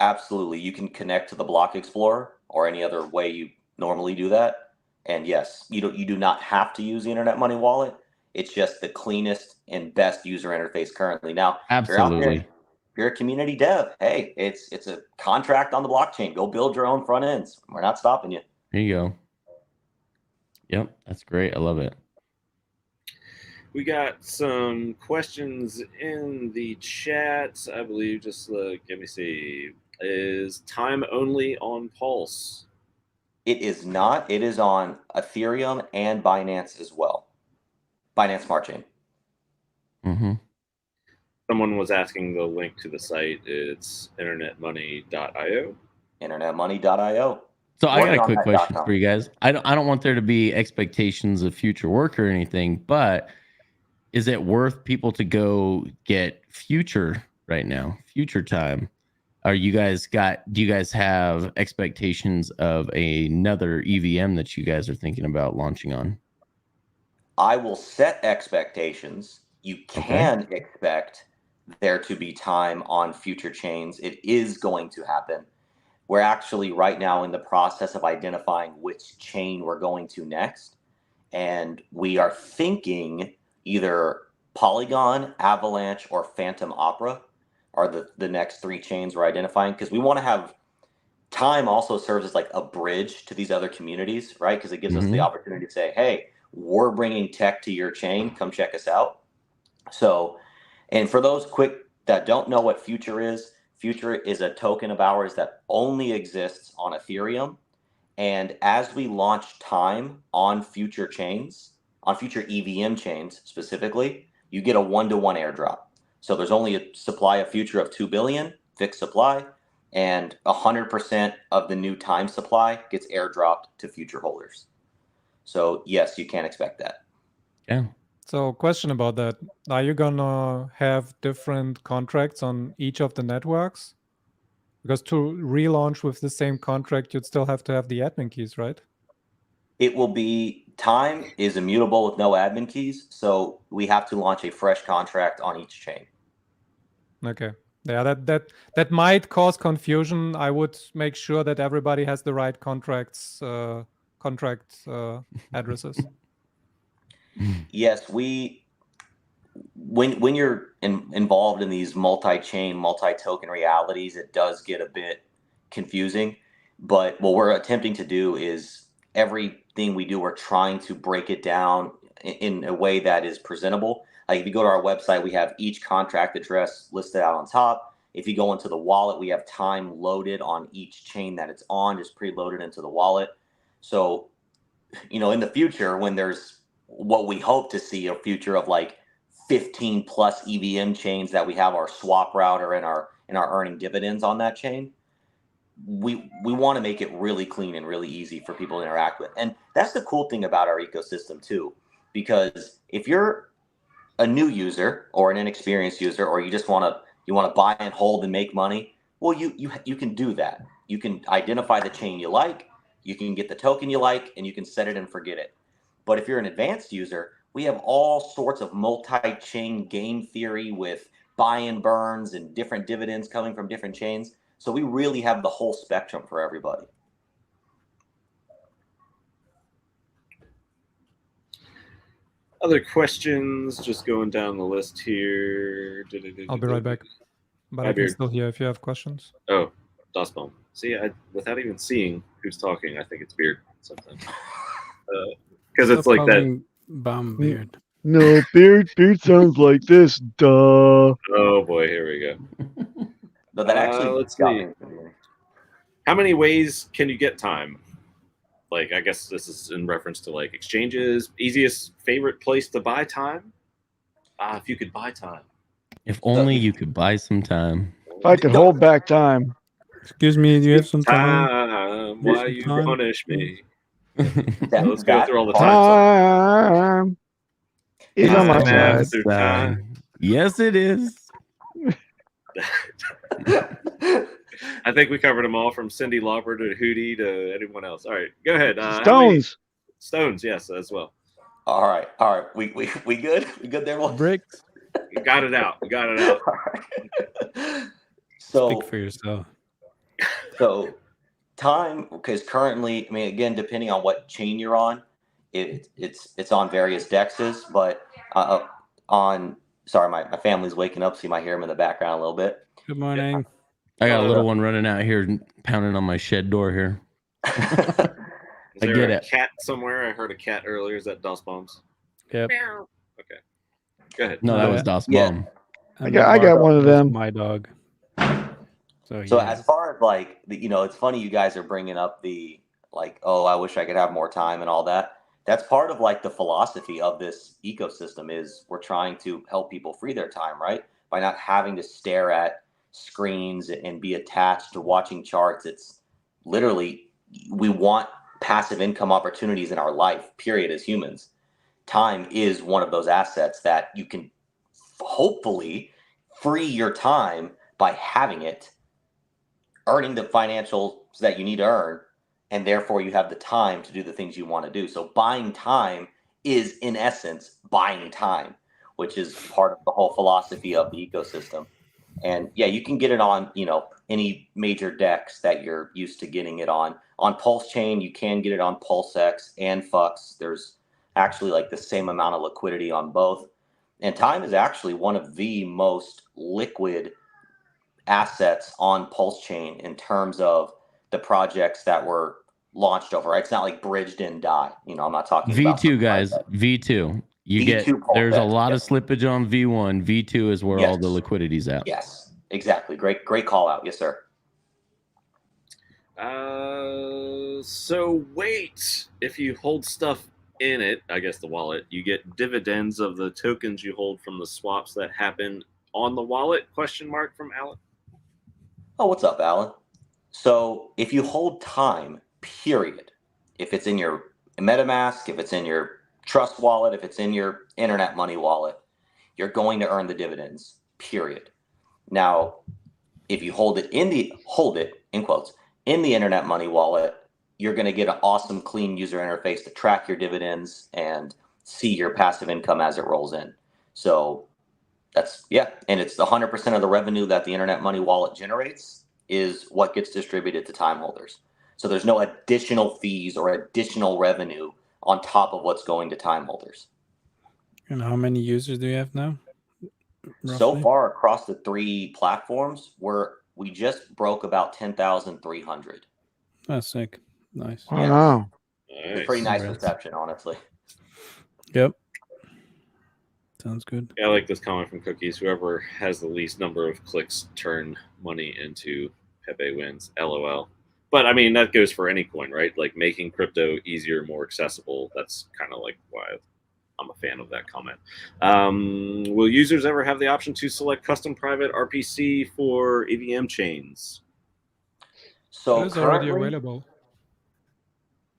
Absolutely. You can connect to the Block Explorer or any other way you normally do that. And yes, you do not have to use the Internet Money Wallet. It's just the cleanest and best user interface currently. Now, if you're out there, Absolutely. if you're a community dev, hey, it's a contract on the blockchain. Go build your own front ends. We're not stopping you. There you go. Yep, that's great. I love it. We got some questions in the chat, I believe. Just let me see. Is time only on Pulse? It is not. It is on Ethereum and Binance as well. Binance Smart Chain. Mm-hmm. Someone was asking the link to the site. It's internetmoney.io. Internetmoney.io. So I got Working a on quick that question .com. for you guys. I don't want there to be expectations of future work or anything, but is it worth people to go get future right now, future time? Do you guys have expectations of another EVM that you guys are thinking about launching on? I will set expectations. You can expect there to be time on future chains. It is going to happen. We're actually right now in the process of identifying which chain we're going to next. And we are thinking either Polygon, Avalanche, or Phantom Opera are the next 3 chains we're identifying, because we want to have time also serves as like a bridge to these other communities, right? Because it gives us the opportunity to say, hey, we're bringing tech to your chain. Come check us out. So, and for those quick that don't know what Future is a token of ours that only exists on Ethereum. And as we launch time on future chains, on future EVM chains specifically, you get a 1-to-1 airdrop. So there's only a supply of Future of 2 billion, fixed supply, and 100% of the new time supply gets airdropped to future holders. So yes, you can expect that. Yeah. So question about that. Are you gonna have different contracts on each of the networks? Because to relaunch with the same contract, you'd still have to have the admin keys, right? It will be, time is immutable with no admin keys. So we have to launch a fresh contract on each chain. Okay. Yeah, that might cause confusion. I would make sure that everybody has the right contract addresses. Yes, when you're involved in these multi-chain, multi-token realities, it does get a bit confusing. But what we're attempting to do is everything we do, we're trying to break it down in a way that is presentable. Like if you go to our website, we have each contract address listed out on top. If you go into the wallet, we have time loaded on each chain that it's on, just preloaded into the wallet. So, in the future, when there's what we hope to see a future of like 15 plus EVM chains that we have our swap router and our earning dividends on that chain, we want to make it really clean and really easy for people to interact with. And that's the cool thing about our ecosystem too, because if you're a new user or an inexperienced user, or you just want to buy and hold and make money, well, you can do that. You can identify the chain you like, you can get the token you like, and you can set it and forget it. But if you're an advanced user, we have all sorts of multi-chain game theory with buy and burns and different dividends coming from different chains. So we really have the whole spectrum for everybody. Other questions? Just going down the list here. I'll be right back. But Hi, I can Beard. still hear if you have questions. Oh, Dustbomb. See, without even seeing who's talking, I think it's Beard sometimes. Because it's like that. Bum beard. No, beard sounds like this. Duh. Oh boy, here we go. But that actually let's got see. me. How many ways can you get time? Like, I guess this is in reference to like exchanges. Easiest favorite place to buy time? If you could buy time. If only you could buy some time. If I could hold back time. Excuse me, do you have some time? Time, why you Time, punish me? That- Let's go that through all the part- time. Time is on my Time side. after time. Yes, it is. I think we covered them all from Cindy Lauper to Hootie to anyone else. All right, go ahead. Stones. Stones, yes, as well. All right. We good? We good there, boys? Bricks. You got it out. We got it out. So Speak for yourself. So time, because currently, I mean, again, depending on what chain you're on, it's on various dexes, but on, sorry, my family's waking up, so you might hear them in the background a little bit. Good morning. I got a little one running out here, pounding on my shed door here. Is there get a it. cat somewhere? I heard a cat earlier. Is that DOS bombs? Yep. Meow. Okay. Go ahead. No, that was Yeah. Das Yeah. Bomb. And I got one of that's them. My dog. So So yeah. as far as like, it's funny you guys are bringing up the like, oh, I wish I could have more time and all that. That's part of like the philosophy of this ecosystem is we're trying to help people free their time, right? By not having to stare at screens and be attached to watching charts. It's literally, we want passive income opportunities in our life, period, as humans. Time is one of those assets that you can hopefully free your time by having it, earning the financials that you need to earn, and therefore you have the time to do the things you want to do. So buying time is in essence buying time, which is part of the whole philosophy of the ecosystem. And yeah, you can get it on, any major DEX that you're used to getting it on. On PulseChain, you can get it on PulseX and FUX. There's actually like the same amount of liquidity on both. And time is actually one of the most liquid assets on PulseChain in terms of the projects that were launched over. Right? It's not like bridged and die. I'm not talking about V2, guys. like V2. You V2 get PulseX, there's a lot yes. of slippage on V1. V2 is where all the Yes. liquidity's at. Yes, exactly. Great call out. Yes, sir. So wait, if you hold stuff in it, I guess the wallet, you get dividends of the tokens you hold from the swaps that happen on the wallet? Question mark from Alan. Oh, what's up, Alan? So if you hold time, period, if it's in your MetaMask, if it's in your Trust wallet, if it's in your internet money wallet, you're going to earn the dividends, period. Now, if you hold it in quotes, in the internet money wallet, you're going to get an awesome, clean user interface to track your dividends and see your passive income as it rolls in. So that's, and it's 100% of the revenue that the internet money wallet generates is what gets distributed to time holders. So there's no additional fees or additional revenue on top of what's going to time holders. And how many users do you have now? So Roughly? far across the 3 platforms, we just broke about 10,300. That's sick. Nice. Oh, wow. It's a pretty nice Congrats. reception, honestly. Yep. Sounds good. Yeah, I like this comment from Cookies. Whoever has the least number of clicks turn money into Pepe wins. LOL. But I mean, that goes for any coin, right? Like making crypto easier, more accessible. That's kind of like why I'm a fan of that comment. Will users ever have the option to select custom private RPC for EVM chains? So It is already currently, available.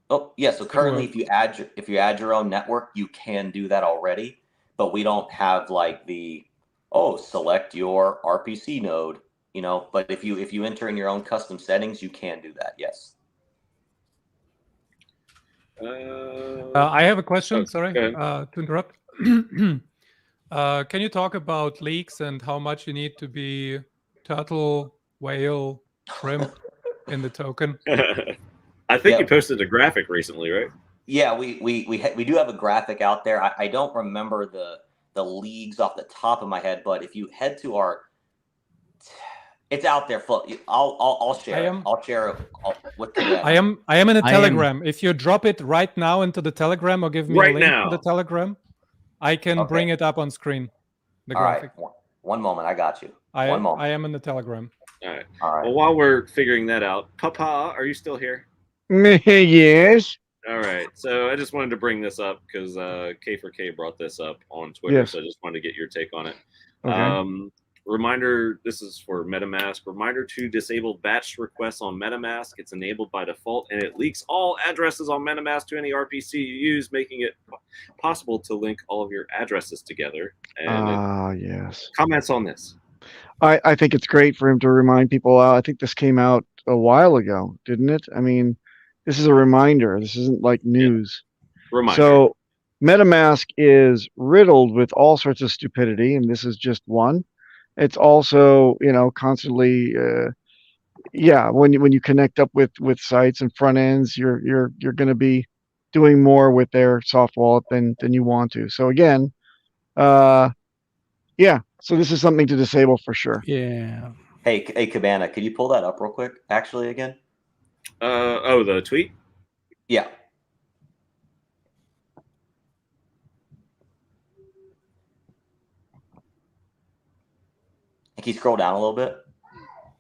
oh yeah. So currently, works. if you add your own network, you can do that already. But we don't have like the select your RPC node. But if you enter in your own custom settings, you can do that. Yes. I have a question. Oh, Sorry go ahead. to interrupt. Can you talk about leaks and how much you need to be turtle, whale, shrimp in the token? I think Yeah. you posted a graphic recently, right? Yeah, we do have a graphic out there. I don't remember the leagues off the top of my head, but if you head to it's out there. I'll share it. I'll share it with you. I am in a I am- Telegram. If you drop it right now into the Telegram or give me Right a link now. to the Telegram, I can Okay. bring it up on screen. The All right, graphic. one moment. I got you. I One moment. I am in the Telegram. All right. All right. Well, while we're figuring that out, Papa, are you still here? Yes. All right. So I just wanted to bring this up because K4K brought this up on Twitter. Yes. So I just wanted to get your take on it. Okay. Reminder, this is for MetaMask. Reminder to disable batch requests on MetaMask. It's enabled by default, and it leaks all addresses on MetaMask to any RPC you use, making it possible to link all of your addresses together. And Yes. comments on this. I think it's great for him to remind people. I think this came out a while ago, didn't it? I mean, this is a reminder. This isn't like news. Reminder. So MetaMask is riddled with all sorts of stupidity, and this is just one. It's also, constantly yeah, when you connect up with sites and front ends, you're going to be doing more with their soft wallet than you want to. So again, yeah. So this is something to disable for sure. Yeah. Hey, Cabana, could you pull that up real quick? Actually, again. Oh, the tweet. Yeah. Can you scroll down a little bit?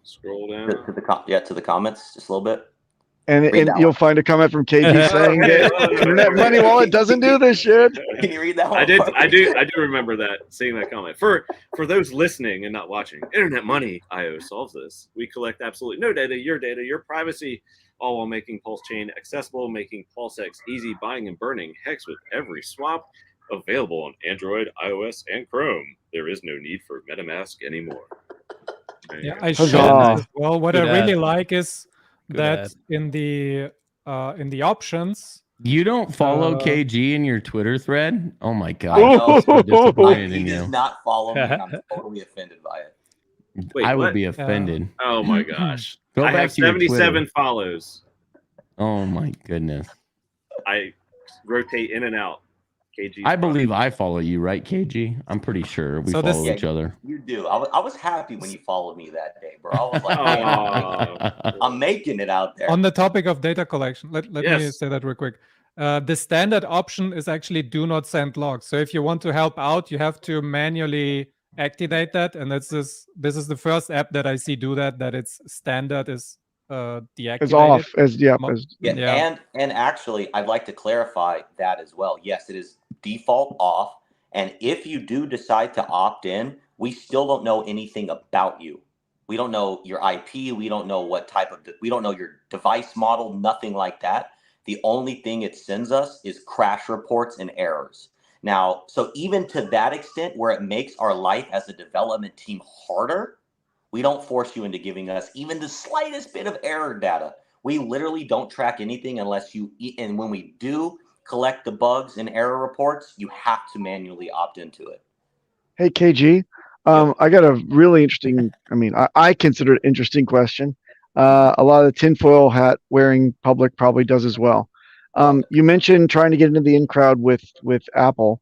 Scroll down. To the comments just a little bit. And you'll one. find a comment from KG saying that Net Money Wallet doesn't do this shit. Can you read that one? I do remember that, seeing that comment. For those listening and not watching, Internet Money IO solves this. We collect absolutely no data, your privacy, all while making PulseChain accessible, making PulseX easy buying and burning hex with every swap, available on Android, iOS, and Chrome. There is no need for MetaMask anymore. Yeah, I Huzzah. share this as well. What Good I really ad. like is Good that ad. in the options, You don't follow KG in your Twitter thread? Oh my god! I know. I'm so disappointed He in does you. not follow me, and I'm totally offended by it. Wait, I would what? be offended. Oh my gosh. Go I back have to your 77 Twitter. follows. Oh my goodness! I rotate in and out. KG. I believe I follow you, right, KG? I'm pretty sure we So this- follow each other. You do. I was happy when you followed me that day, bro. I was like, man, I'm making it out there. on the topic of data collection, let me Yes. say that real quick. The standard option is actually do not send logs. So if you want to help out, you have to manually activate that. And this is the first app that I see do that. That it's standard is deactivated. It's off as Yeah, Yeah. and actually, I'd like to clarify that as well. Yes, it is default off, and if you do decide to opt in, we still don't know anything about you. We don't know your IP. We don't know what type of. We don't know your device model. Nothing like that. The only thing it sends us is crash reports and errors. Now, so even to that extent, where it makes our life as a development team harder, we don't force you into giving us even the slightest bit of error data. We literally don't track anything unless you, and when we do collect the bugs and error reports, you have to manually opt into it. Hey, KG, I got a really interesting, I consider it interesting question. A lot of the tinfoil hat wearing public probably does as well. You mentioned trying to get into the in crowd with Apple,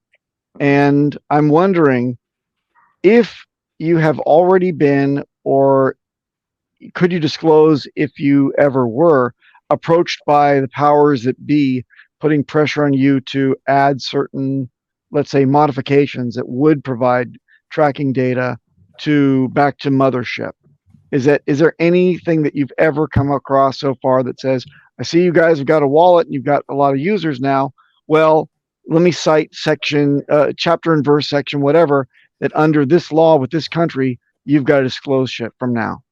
and I'm wondering if you have already been, or could you disclose if you ever were approached by the powers that be, putting pressure on you to add certain, let's say, modifications that would provide tracking data back to mothership? Is there anything that you've ever come across so far that says, I see you guys have got a wallet and you've got a lot of users now. Well, let me cite section, chapter and verse section, whatever, that under this law with this country, you've got to disclose shit from now.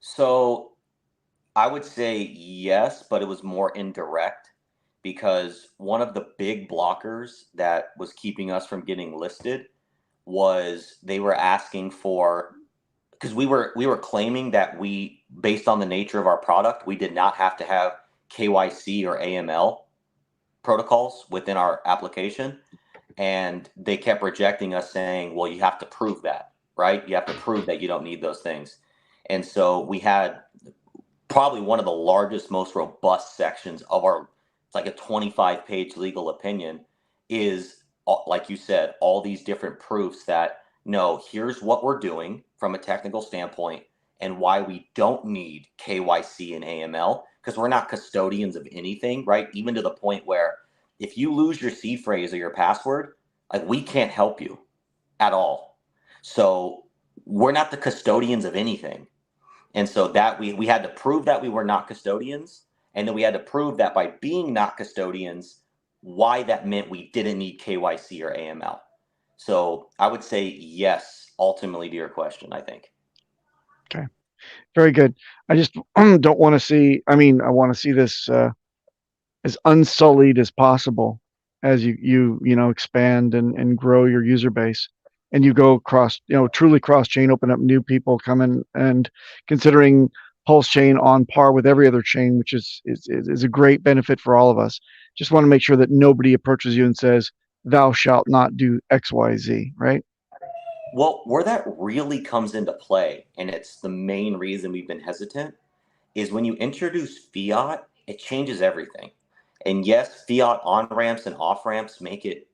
So I would say yes, but it was more indirect, because one of the big blockers that was keeping us from getting listed was they were asking for, because we were claiming that we, based on the nature of our product, we did not have to have KYC or AML protocols within our application. And they kept rejecting us, saying, well, you have to prove that, right? You have to prove that you don't need those things. And so we had probably one of the largest, most robust sections of our, it's like a 25-page legal opinion, is, like you said, all these different proofs that, no, here's what we're doing from a technical standpoint and why we don't need KYC and AML, because we're not custodians of anything, right? Even to the point where if you lose your seed phrase or your password, like, we can't help you at all. So we're not the custodians of anything. And so that we had to prove that we were not custodians. And then we had to prove that by being not custodians, why that meant we didn't need KYC or AML. So I would say yes, ultimately, to your question, I think. Okay, very good. I just don't want to see, I want to see this as unsullied as possible as you expand and grow your user base, and you go cross, truly cross chain, open up new people coming and considering PulseChain on par with every other chain, which is a great benefit for all of us. Just want to make sure that nobody approaches you and says, thou shalt not do XYZ, right? Well, where that really comes into play, and it's the main reason we've been hesitant, is when you introduce fiat, it changes everything. And yes, fiat on ramps and off ramps make it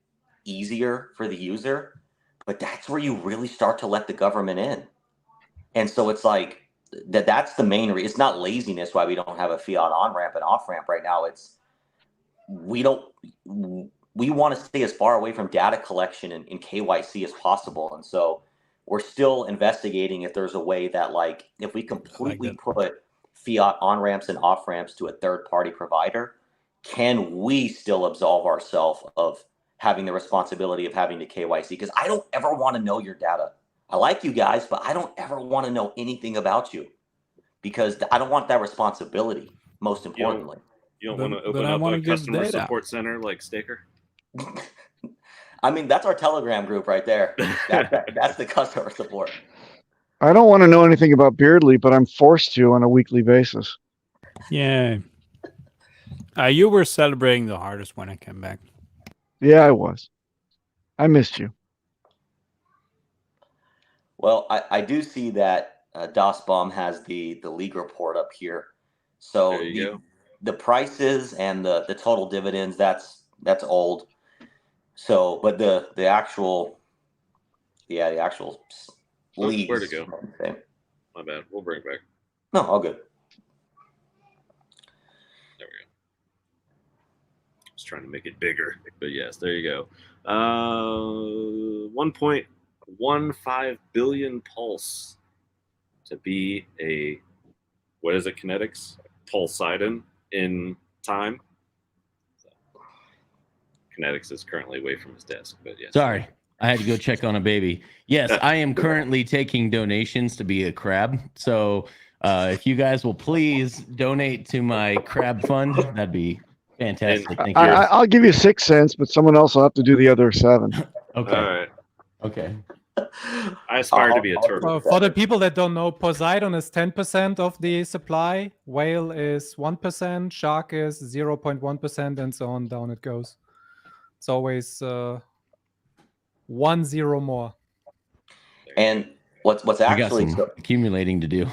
easier for the user, but that's where you really start to let the government in. And so it's like that's the main reason. It's not laziness why we don't have a fiat on ramp and off ramp right now. It's we don't we want to stay as far away from data collection and KYC as possible. And so we're still investigating if there's a way that, like, if we completely put fiat on ramps and off ramps to a third party provider, can we still absolve ourselves of having the responsibility of having to KYC? Because I don't ever want to know your data. I like you guys, but I don't ever want to know anything about you because I don't want that responsibility, most importantly. You don't want to open up a customer support center like Staker? I mean, that's our Telegram group right there. That's the customer support. I don't want to know anything about Beardly, but I'm forced to on a weekly basis. Yeah. You were celebrating the hardest when I came back. Yeah, I was. I missed you. Well, I do see that Das Bomb has the league report up here. So the prices and the total dividends, that's old. So, but the actual leagues. Where to go? My bad. We'll bring it back. No, all good. There we go. Just trying to make it bigger, but yes, there you go. 1.15 billion pulse to be a, what is it, kinetics? Pulsidon in time. So, kinetics is currently away from his desk, but yes. Sorry, I had to go check on a baby. Yes, I am currently taking donations to be a crab. So if you guys will please donate to my crab fund, that'd be fantastic. Thank you. I'll give you 6 cents, but someone else will have to do the other 7. Okay. All right. Okay. I aspire to be a turtle. For the people that don't know, Poseidon is 10% of the supply, whale is 1%, shark is 0.1%, and so on down it goes. It's always 1 0 more. And what's actually we got some accumulating to do.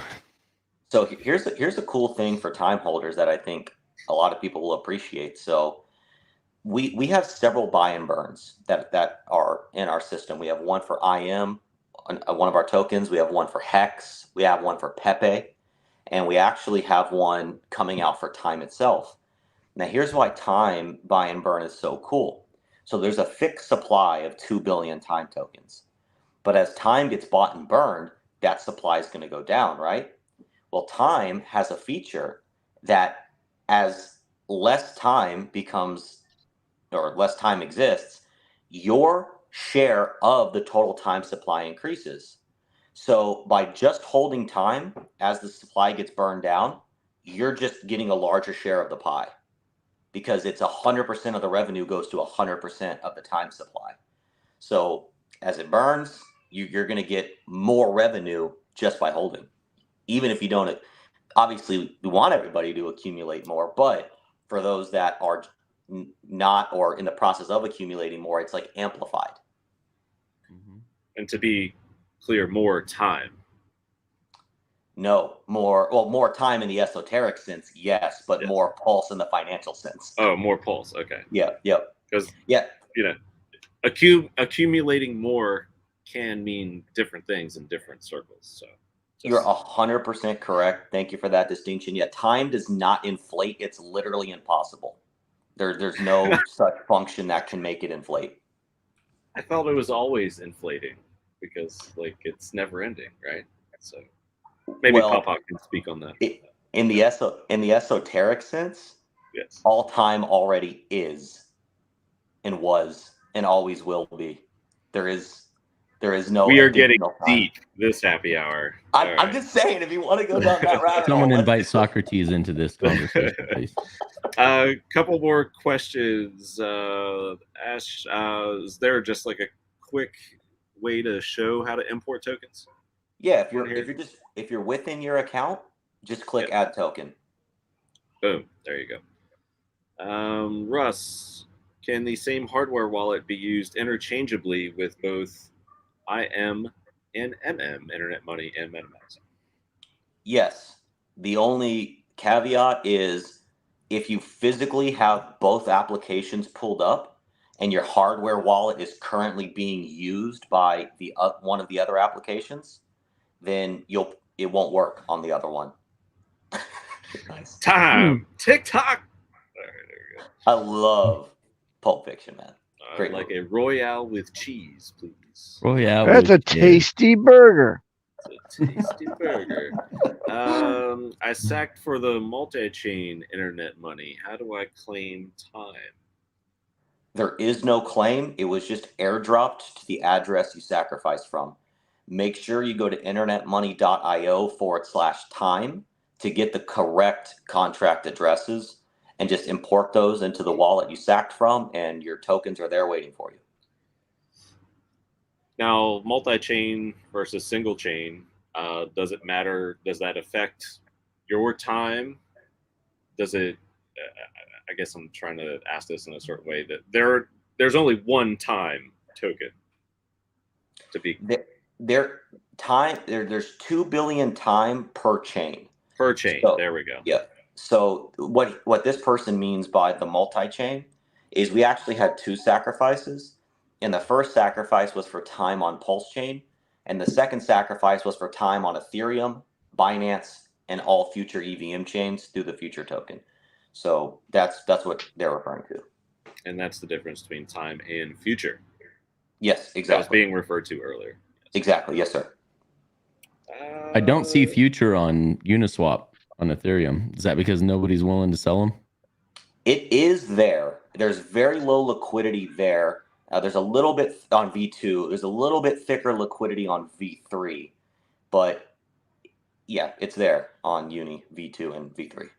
So here's a cool thing for time holders that I think a lot of people will appreciate. So we have several buy and burns that are in our system. We have one for IM, one of our tokens. We have one for Hex. We have one for Pepe, and we actually have one coming out for time itself. Now here's why time buy and burn is so cool. So there's a fixed supply of 2 billion time tokens, but as time gets bought and burned, that supply is going to go down, right? Well, time has a feature that as less time becomes, or less time exists, your share of the total time supply increases. So by just holding time, as the supply gets burned down, you're just getting a larger share of the pie because it's 100% of the revenue goes to 100% of the time supply. So as it burns, you're going to get more revenue just by holding. Even if you don't, obviously we want everybody to accumulate more, but for those that are not or in the process of accumulating more, it's like amplified. And to be clear, more time. No, more time in the esoteric sense, yes, but more pulse in the financial sense. Oh, more pulse. Okay. Yeah. Because accumulating more can mean different things in different circles. So you're 100% correct. Thank you for that distinction. Yeah, time does not inflate. It's literally impossible. There's no such function that can make it inflate. I thought it was always inflating because it's never ending, right? So maybe Papa can speak on that. In the esoteric sense, yes, all time already is and was and always will be. There is no. We are getting deep this happy hour. I'm just saying, if you want to go down that rabbit hole, someone invite Socrates into this conversation, please. Couple more questions. Ash, is there just like a quick way to show how to import tokens? Yeah, if you're within your account, just click add token. Boom, there you go. Russ, can the same hardware wallet be used interchangeably with both IM and MM, Internet Money and MetaMask? Yes. The only caveat is if you physically have both applications pulled up and your hardware wallet is currently being used by the one of the other applications, then it won't work on the other one. Nice. Time. TikTok. All right, there we go. I love Pulp Fiction, man. I'd Great like movie. a Royale with cheese, please. Oh yeah, That's a tasty burger. It's a tasty burger. I sacked for the multi-chain internet money. How do I claim time? There is no claim. It was just airdropped to the address you sacrificed from. Make sure you go to internetmoney.io/time to get the correct contract addresses and just import those into the wallet you sacked from, and your tokens are there waiting for you. Now, multi-chain versus single chain, does it matter? Does that affect your time? Does it? I guess I'm trying to ask this in a certain way that there's only one time token to be There's 2 billion time per chain. per chain. So, there we go. Yeah. So what this person means by the multi-chain is we actually had 2 sacrifices, and the first sacrifice was for time on PulseChain, and the second sacrifice was for time on Ethereum, Binance, and all future EVM chains through the future token. So that's what they're referring to. And that's the difference between time and future. Yes, That was exactly. being referred to earlier. Exactly. Yes, sir. I don't see future on Uniswap on Ethereum. Is that because nobody's willing to sell them? It is there. There's very low liquidity there. There's a little bit on V2. There's a little bit thicker liquidity on V3. But yeah, it's there on Uni, V2, and V3.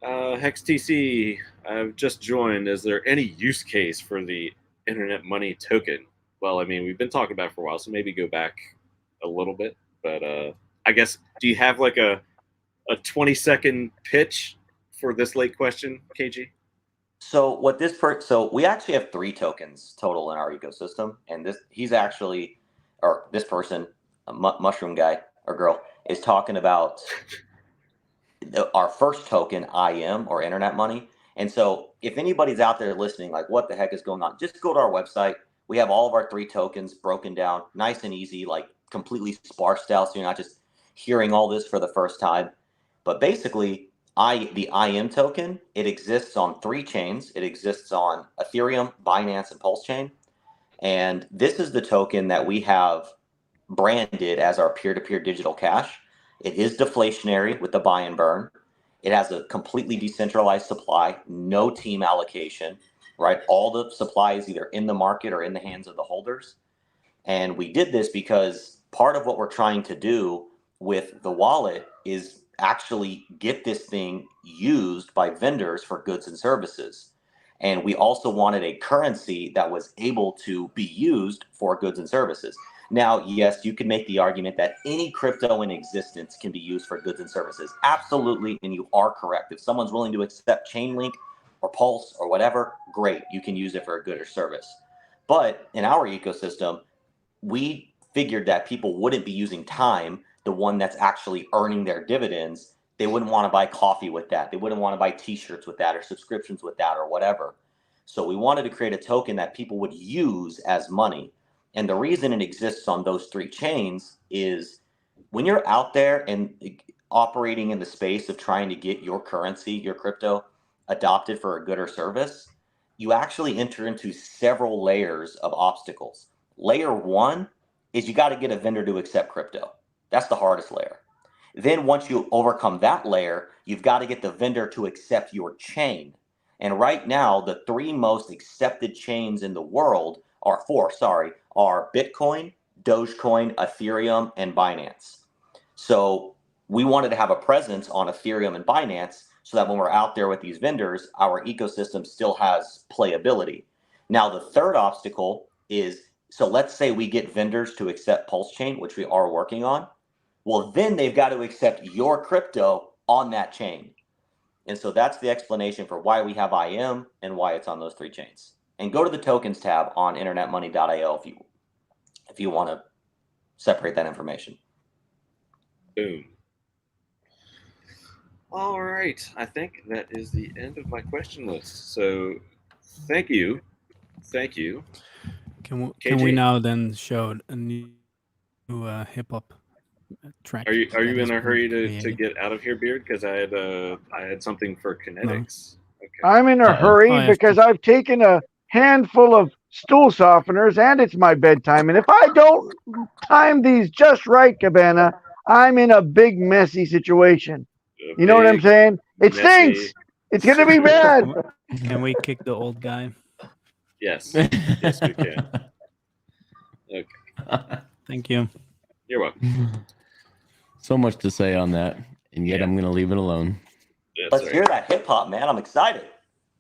HexTC, I've just joined. Is there any use case for the internet money token? Well, I mean, we've been talking about it for a while, so maybe go back a little bit. But I guess, do you have like a 20-second pitch for this late question, KG? So we actually have 3 tokens total in our ecosystem, and this person, a mushroom guy or girl, is talking about our first token, IM, or internet money. And so if anybody's out there listening, like, what the heck is going on, just go to our website. We have all of our 3 tokens broken down nice and easy, like completely sparsed out, so you're not just hearing all this for the first time. But basically, the IM token, it exists on 3 chains. It exists on Ethereum, Binance, and PulseChain. And this is the token that we have branded as our peer-to-peer digital cash. It is deflationary with the buy and burn. It has a completely decentralized supply, no team allocation, right? All the supply is either in the market or in the hands of the holders. And we did this because part of what we're trying to do with the wallet is actually get this thing used by vendors for goods and services. And we also wanted a currency that was able to be used for goods and services. Now, yes, you can make the argument that any crypto in existence can be used for goods and services. Absolutely, and you are correct. If someone's willing to accept Chainlink or Pulse or whatever, great, you can use it for a good or service. But in our ecosystem, we figured that people wouldn't be using time, the one that's actually earning their dividends. They wouldn't want to buy coffee with that. They wouldn't want to buy t-shirts with that or subscriptions with that or whatever. So we wanted to create a token that people would use as money. And the reason it exists on those 3 chains is when you're out there and operating in the space of trying to get your currency, your crypto, adopted for a good or service, you actually enter into several layers of obstacles. Layer 1 is you got to get a vendor to accept crypto. That's the hardest layer. Then once you overcome that layer, you've got to get the vendor to accept your chain. And right now, the 3 most accepted chains in the world are Bitcoin, Dogecoin, Ethereum, and Binance. So we wanted to have a presence on Ethereum and Binance so that when we're out there with these vendors, our ecosystem still has playability. Now, the third obstacle is, so let's say we get vendors to accept PulseChain, which we are working on. Well, then they've got to accept your crypto on that chain. And so that's the explanation for why we have IM and why it's on those 3 chains. and go to the tokens tab on internetmoney.io if you want to separate that information. Boom. All right. I think that is the end of my question list. So thank you. Thank you. Can KJ. we now then show a new hip hop track? Are you that in has a been hurry to created? get out of here, Beard? Because I had something for kinetics. Okay. I'm in a Uh-oh. hurry Oh, yeah, because I've taken a handful of stool softeners and it's my bedtime. And if I don't time these just right, Cabana, I'm in a big messy situation. A You know what I'm big, saying? It messy stinks. It's going to be bad. Can we kick the old guy? Yes. Yes, we can. Okay. Thank you. You're welcome. So much to say on that, and yet Yeah. I'm going to leave it alone. That's Let's right. hear that hip hop, man. I'm excited.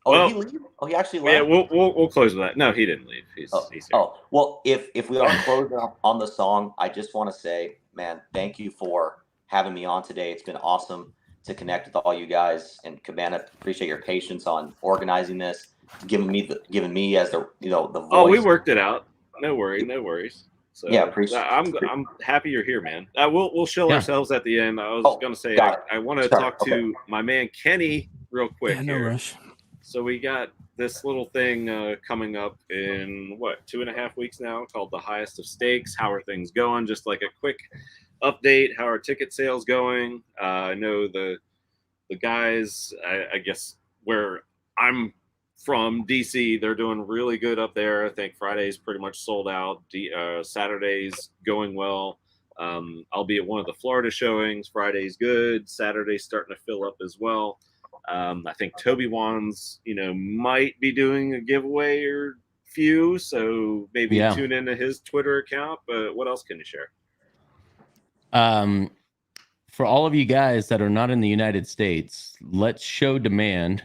Oh, Well, did he leave? Oh, he actually Yeah, left. we'll close with that. No, he didn't leave. He's here. Oh, well, if we are closing on the song, I just want to say, man, thank you for having me on today. It's been awesome to connect with all you guys. And Cabana, appreciate your patience on organizing this, giving me as the the voice. Oh, we worked it out. No worries. So Yeah, appreciate. I'm happy you're here, man. We'll show ourselves at the end. I was gonna say got it. I want to Sorry, talk to my man Kenny real quick Yeah, no here. rush. So we got this little thing coming up in 2.5 weeks now, called the Highest of Stakes. How are things going? Just like a quick update. How are ticket sales going? I know the guys, I guess where I'm from, DC, they're doing really good up there. I think Friday's pretty much sold out. Saturday's going well. I'll be at one of the Florida showings. Friday's good. Saturday's starting to fill up as well. I think Toby Wands, might be doing a giveaway or few, so maybe tune into his Twitter account. But what else can you share? For all of you guys that are not in the United States, let's show demand.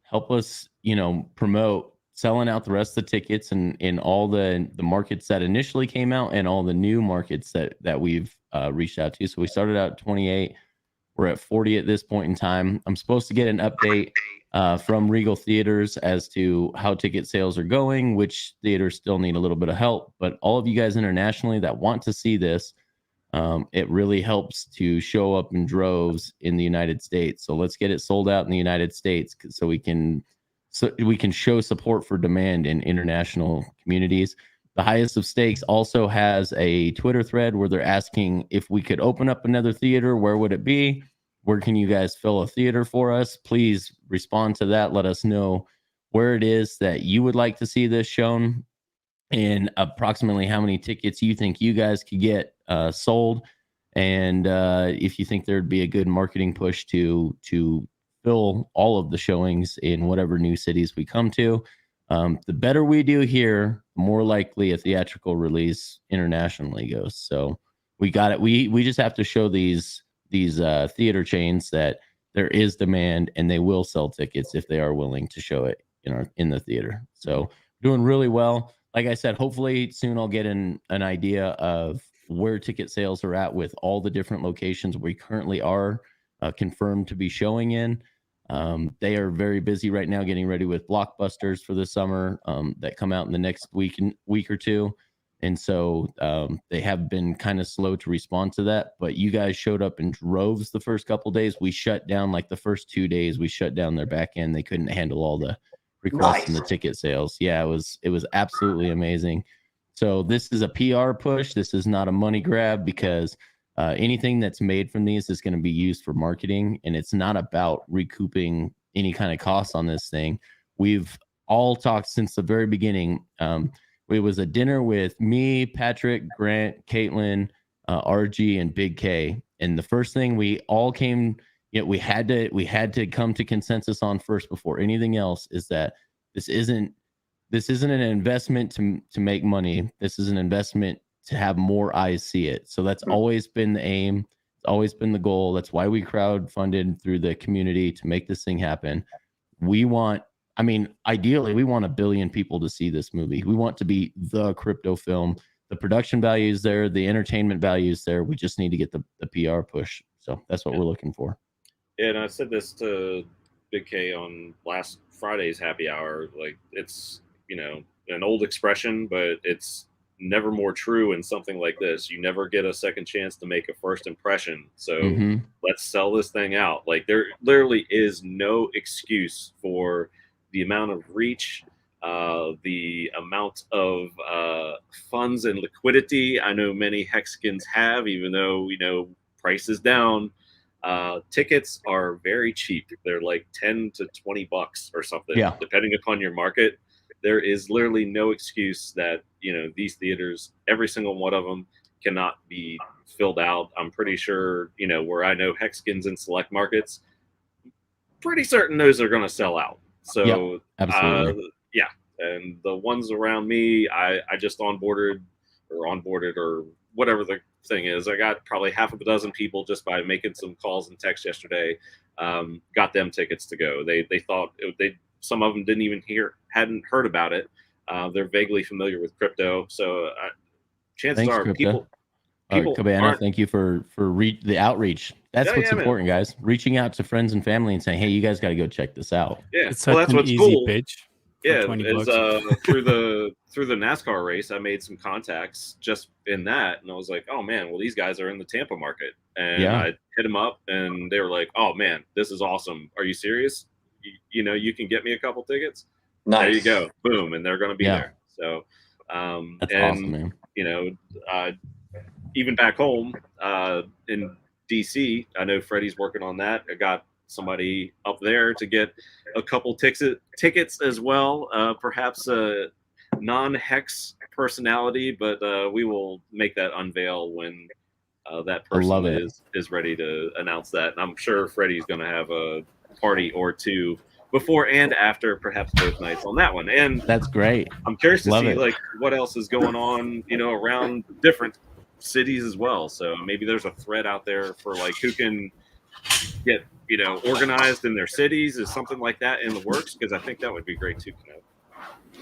Help us, promote selling out the rest of the tickets and in all the markets that initially came out and all the new markets that we've reached out to. So we started out at 28. We're at 40 at this point in time. I'm supposed to get an update from Regal Theaters as to how ticket sales are going, which theaters still need a little bit of help. But all of you guys internationally that want to see this, it really helps to show up in droves in the United States. So let's get it sold out in the United States so we can show support for demand in international communities. The Highest of Stakes also has a Twitter thread where they're asking if we could open up another theater, where would it be? Where can you guys fill a theater for us? Please respond to that. Let us know where it is that you would like to see this shown and approximately how many tickets you think you guys could get sold. And if you think there'd be a good marketing push to fill all of the showings in whatever new cities we come to. The better we do here, the more likely a theatrical release internationally goes. So we got it. We just have to show these theater chains that there is demand and they will sell tickets if they are willing to show it in the theater. So doing really well. Like I said, hopefully soon I'll get an idea of where ticket sales are at with all the different locations we currently are confirmed to be showing in. They are very busy right now getting ready with blockbusters for the summer that come out in the next week or two. And so they have been kind of slow to respond to that. But you guys showed up in droves the first couple of days. We shut down the first 2 days. We shut down their back end. They couldn't handle all the requests and the ticket sales. Yeah, it was absolutely amazing. So this is a PR push. This is not a money grab because anything that's made from these is going to be used for marketing, and it's not about recouping any kind of costs on this thing. We've all talked since the very beginning. It was a dinner with me, Patrick, Grant, Caitlin, RG, and Big K. And the first thing we all came, we had to come to consensus on first before anything else is that this isn't an investment to make money. This is an investment to have more eyes see it. So that's always been the aim. It's always been the goal. That's why we crowdfunded through the community to make this thing happen. Ideally, we want 1 billion people to see this movie. We want to be the crypto film. The production value is there. The entertainment value is there. We just need to get the PR push. So that's what we're looking for. Yeah, and I said this to Big K on last Friday's happy hour. Like, it's, an old expression, but it's never more true in something like this. You never get a second chance to make a first impression. So let's sell this thing out. Like, there literally is no excuse for the amount of reach, the amount of funds and liquidity I know many Hexicans have, even though price is down. Tickets are very cheap. They're like 10 to 20 bucks or something, depending upon your market. There is literally no excuse that these theaters, every single one of them, cannot be filled out. I'm pretty sure where I know Hexicans in select markets, pretty certain those are going to sell out. So absolutely. And the ones around me, I just onboarded or whatever the thing is. I got probably half a dozen people just by making some calls and texts yesterday. Got them tickets to go. They thought some of them hadn't heard about it. They're vaguely familiar with crypto, so chances are people Cabana, thank you for the outreach. That's what's important, guys. Reaching out to friends and family and saying, "Hey, you guys got to go check this out." Yeah, it's such an easy cool. pitch. Yeah, through the NASCAR race, I made some contacts just in that, and I was like, "Oh man, well these guys are in the Tampa market," and I hit them up, and they were like, "Oh man, this is awesome. Are you serious? You can get me a couple tickets." Nice. There you go. Boom. And they're going to be there. So, that's awesome, man. Even back home in DC, I know Freddie's working on that. I got somebody up there to get a couple tickets as well. Perhaps a non-Hex personality, but we will make that unveil when that person is ready to announce that. And I'm sure Freddie's going to have a party or two before and after, perhaps both nights on that one. And that's great. I'm curious to see like what else is going on, around different cities as well. So maybe there's a thread out there for like who can get, organized in their cities. Is something like that in the works? Because I think that would be great too.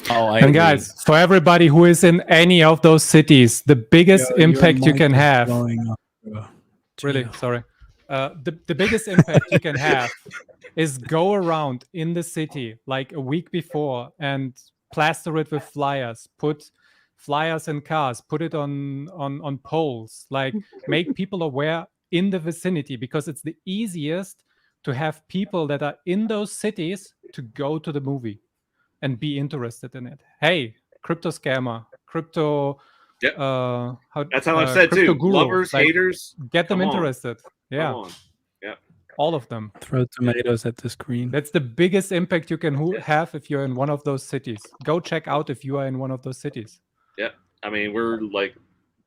And guys, for everybody who is in any of those cities, the biggest impact you can have. Really, sorry. The biggest impact you can have is go around in the city like a week before and plaster it with flyers, put flyers in cars, put it on poles, like make people aware in the vicinity, because it's the easiest to have people that are in those cities to go to the movie and be interested in it. Hey, crypto scammer, crypto. That's how I've said too. Guru, lovers, haters, get them interested. Yeah. All of them. Throw tomatoes at the screen. That's the biggest impact you can have if you're in one of those cities. Go check out if you are in one of those cities. Yeah. I mean, we're like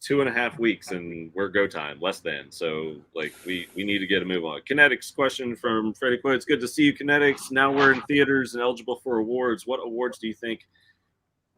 2.5 weeks and we're go time, less than. So like we need to get a move on. Kinetics question from Freddie Quinn. It's good to see you, Kinetics. Now we're in theaters and eligible for awards. What awards do you think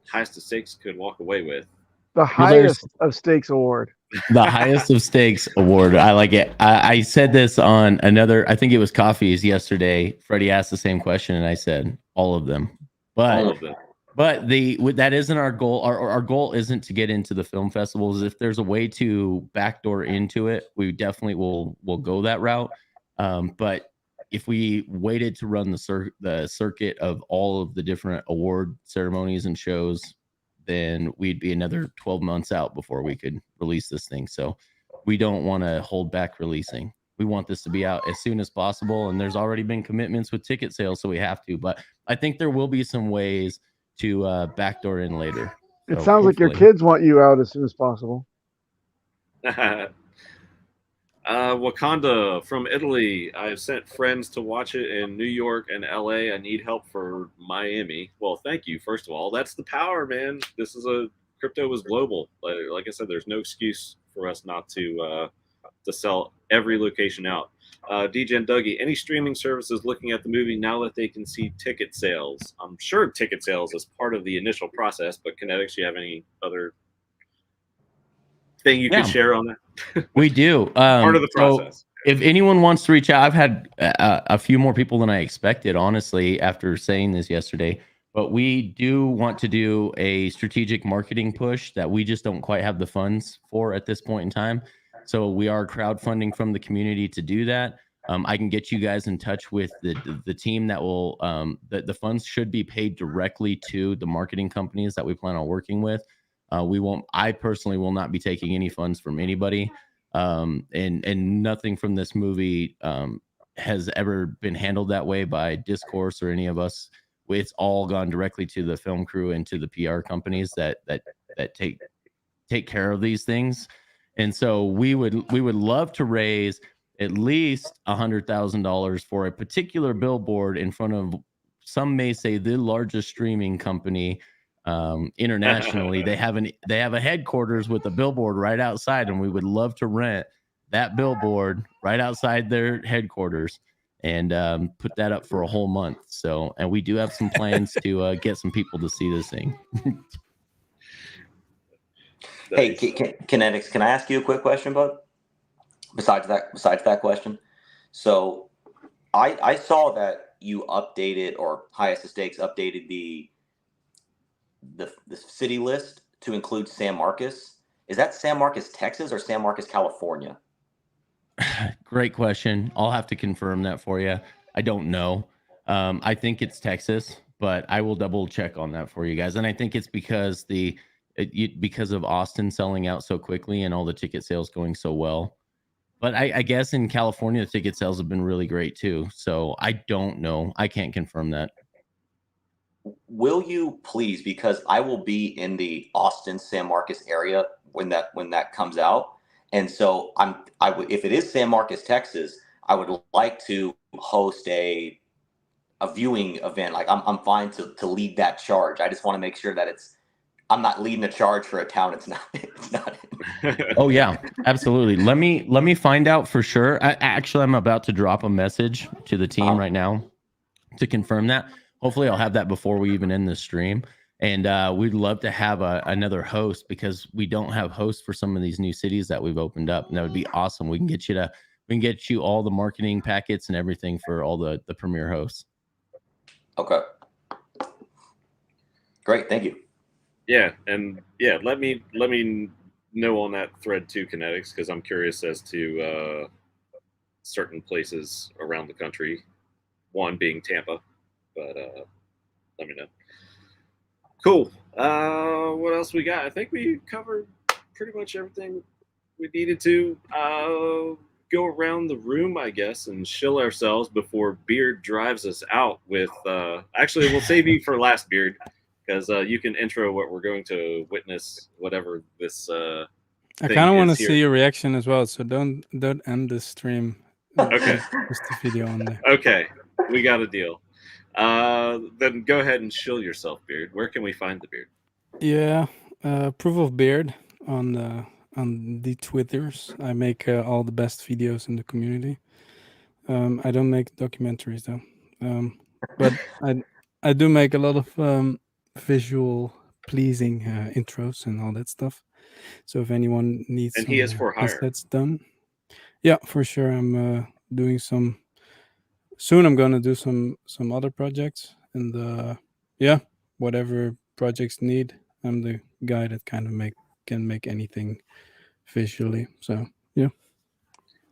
highest of stakes could walk away with? The highest of stakes award. The highest of stakes award. I like it. I said this on another, I think it was Coffee's yesterday. Freddie asked the same question and I said all of them. But all of them. But that isn't our goal. Our goal isn't to get into the film festivals. If there's a way to backdoor into it, we definitely will go that route. But if we waited to run the circuit of all of the different award ceremonies and shows, then we'd be another 12 months out before we could release this thing. So we don't want to hold back releasing. We want this to be out as soon as possible. And there's already been commitments with ticket sales, so we have to. But I think there will be some ways to backdoor in later. It sounds like your kids want you out as soon as possible. Wakanda from Italy. I've sent friends to watch it in New York and LA. I need help for Miami. Well, thank you. First of all, that's the power, man. This is crypto is global. Like I said, there's no excuse for us not to sell every location out. DJ and Dougie, any streaming services looking at the movie now that they can see ticket sales? I'm sure ticket sales is part of the initial process, but Kinetics, do you have any other thing you could share on that? We do. Part of the process. So if anyone wants to reach out, I've had a few more people than I expected, honestly, after saying this yesterday. But we do want to do a strategic marketing push that we just don't quite have the funds for at this point in time. So we are crowdfunding from the community to do that. I can get you guys in touch with the team that will the funds should be paid directly to the marketing companies that we plan on working with. I personally will not be taking any funds from anybody, and nothing from this movie has ever been handled that way by Discourse or any of us. It's all gone directly to the film crew and to the PR companies that take care of these things. And so we would love to raise at least $100,000 for a particular billboard in front of, some may say, the largest streaming company internationally. They have a headquarters with a billboard right outside, and we would love to rent that billboard right outside their headquarters and put that up for a whole month. So, and we do have some plans to get some people to see this thing. Hey, Kinetics, can I ask you a quick question, bud? Besides that question, so I saw that you updated, or Highest Stakes updated the city list to include San Marcos. Is that San Marcos, Texas, or San Marcos, California? Great question. I'll have to confirm that for you. I don't know. I think it's Texas, but I will double check on that for you guys. And I think it's because because of Austin selling out so quickly and all the ticket sales going so well. But I guess in California, the ticket sales have been really great too. So I don't know. I can't confirm that. Will you please, because I will be in the Austin, San Marcos area when that comes out. And so if it is San Marcos, Texas, I would like to host a viewing event. Like I'm fine to lead that charge. I just want to make sure that I'm not leading a charge for a town it's not in. Oh yeah, absolutely. Let me find out for sure. I'm about to drop a message to the team right now to confirm that. Hopefully I'll have that before we even end the stream. And we'd love to have another host, because we don't have hosts for some of these new cities that we've opened up. And that would be awesome. We can get you all the marketing packets and everything for all the premier hosts. Okay. Great. Thank you. Yeah. And yeah, let me know on that thread too, Kinetics, because I'm curious as to certain places around the country, one being Tampa, but let me know. Cool. What else we got? I think we covered pretty much everything we needed to. Go around the room, I guess, and chill ourselves before Beard drives us out with... actually, we'll save you for last, Beard, because you can intro what we're going to witness, whatever this I kind of want to see your reaction as well, so don't end the stream. Okay. Just the video on there. Okay, we got a deal. Then go ahead and chill yourself, Beard. Where can we find the Beard? Yeah, Proof of Beard on the Twitters. I make all the best videos in the community. I don't make documentaries though, but I do make a lot of visual pleasing intros and all that stuff. So if anyone needs, and he is for hire. That's done. Yeah, for sure. I'm doing some. Soon I'm gonna do some other projects, and yeah, whatever projects need, I'm the guy that kind of can make anything visually. So yeah.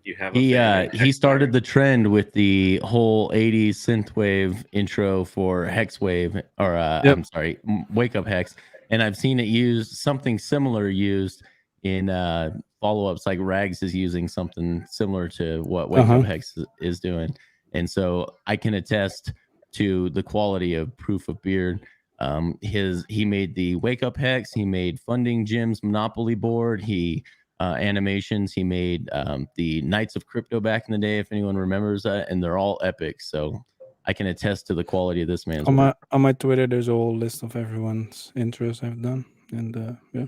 You have he started the trend with the whole 80s synthwave intro for Hexwave, or I'm sorry, Wake Up Hex, and I've seen it used, something similar used in follow-ups, like Rags is using something similar to what Wake Up Hex is doing. And so I can attest to the quality of Proof of Beard. He made the Wake Up Hex, he made Funding Jim's Monopoly board, he animations, he made the Knights of Crypto back in the day, if anyone remembers that, and they're all epic. So I can attest to the quality of this man's work. On my Twitter, there's a whole list of everyone's intros I've done, and yeah.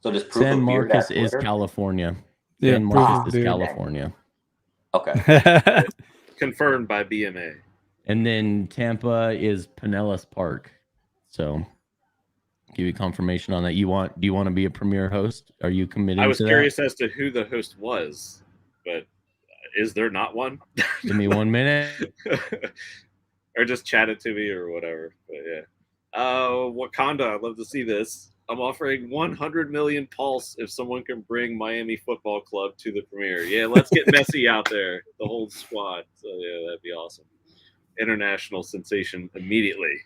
So does Proof San of Beard Marcos at is Twitter? California. Yeah, San Marcos is California. Okay. Confirmed by BMA. And then Tampa is Pinellas Park. So give you confirmation on that. Do you want to be a premier host? Are you committed to that? I was curious as to who the host was, but is there not one? Give me 1 minute. Or just chat it to me or whatever. But yeah. Wakanda, I'd love to see this. I'm offering 100 million pulse if someone can bring Miami Football Club to the premiere. Yeah, let's get Messi out there, the whole squad. So yeah, that'd be awesome. International sensation immediately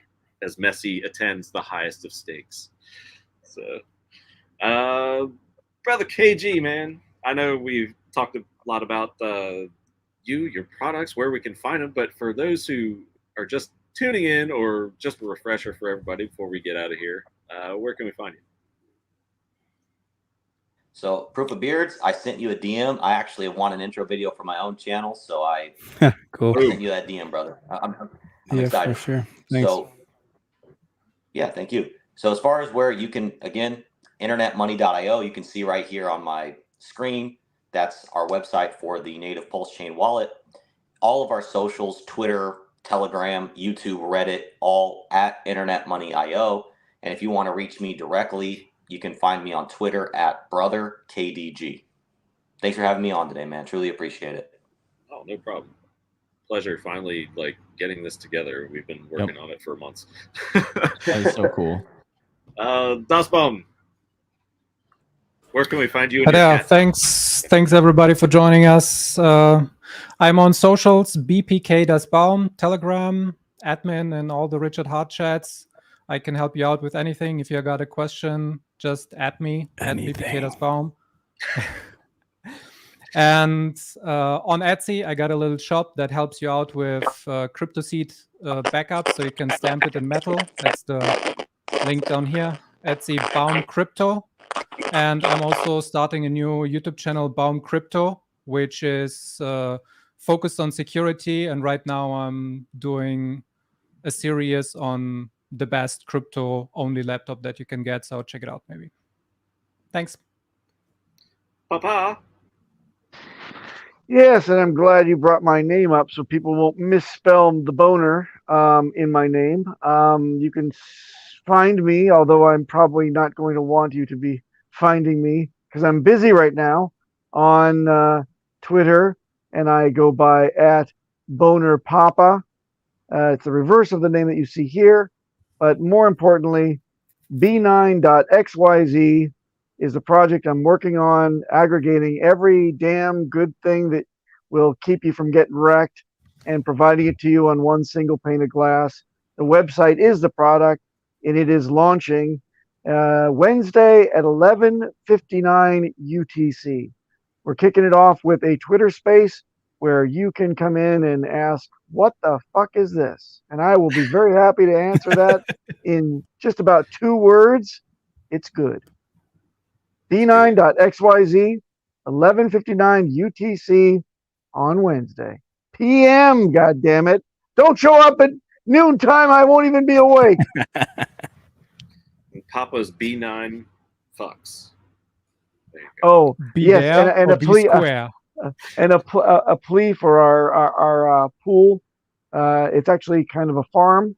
as Messi attends the highest of stakes. So, brother KG, man, I know we've talked a lot about your products, where we can find them, but for those who are just tuning in, or just a refresher for everybody before we get out of here, where can we find you? So, Proof of Beards, I sent you a DM. I actually want an intro video for my own channel, so I Cool. sent you that DM, brother. I'm Yeah, excited. for sure. Thanks. So, yeah, thank you. So as far as where you can, again, internetmoney.io, you can see right here on my screen, that's our website for the native PulseChain wallet. All of our socials, Twitter, Telegram, YouTube, Reddit, all at internetmoney.io. And if you want to reach me directly, you can find me on Twitter at brotherkdg. Thanks for having me on today, man. Truly appreciate it. Oh, no problem. Pleasure finally getting this together. We've been working on it for months. That is so cool. Dasbaum, where can we find you? Yeah, thanks everybody for joining us. I'm on socials, BPK Dasbaum, Telegram, admin, and all the Richard Hart chats. I can help you out with anything. If you got a question, just add me at BPK Dasbaum. And on Etsy, I got a little shop that helps you out with crypto seed backup, so you can stamp it in metal. That's the link down here, Etsy Baum Crypto. And I'm also starting a new YouTube channel, Baum Crypto, which is focused on security. And right now I'm doing a series on the best crypto-only laptop that you can get. So check it out, maybe. Thanks. Papa. Yes, and I'm glad you brought my name up so people won't misspell the boner in my name. You can find me, although I'm probably not going to want you to be finding me because I'm busy right now, on Twitter, and I go by at Boner Papa. It's the reverse of the name that you see here, but more importantly, b9.xyz is the project I'm working on, aggregating every damn good thing that will keep you from getting wrecked and providing it to you on one single pane of glass. The website is the product, and it is launching Wednesday at 11:59 UTC. We're kicking it off with a Twitter space where you can come in and ask, what the fuck is this? And I will be very happy to answer that in just about 2 words. It's good. b9.xyz, 11:59 UTC on Wednesday. PM, goddammit. Don't show up at noontime. I won't even be awake. Papa's B9 fucks. Oh, Be yes, there and or a be plea, square. and a plea for our pool. It's actually kind of a farm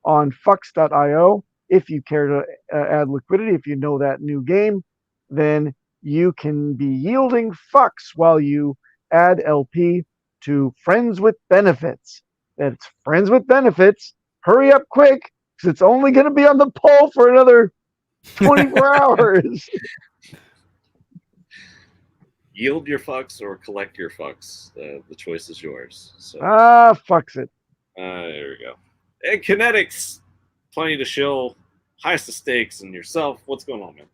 on fucks.io. If you care to add liquidity, if you know that new game, then you can be yielding fucks while you add LP to Friends with Benefits. That's Friends with Benefits. Hurry up quick, because it's only going to be on the poll for another 24 hours. Yield your fucks or collect your fucks. The choice is yours. So. Fucks it. There we go. And Kinetics, plenty to shill, highest of stakes, and yourself. What's going on, man?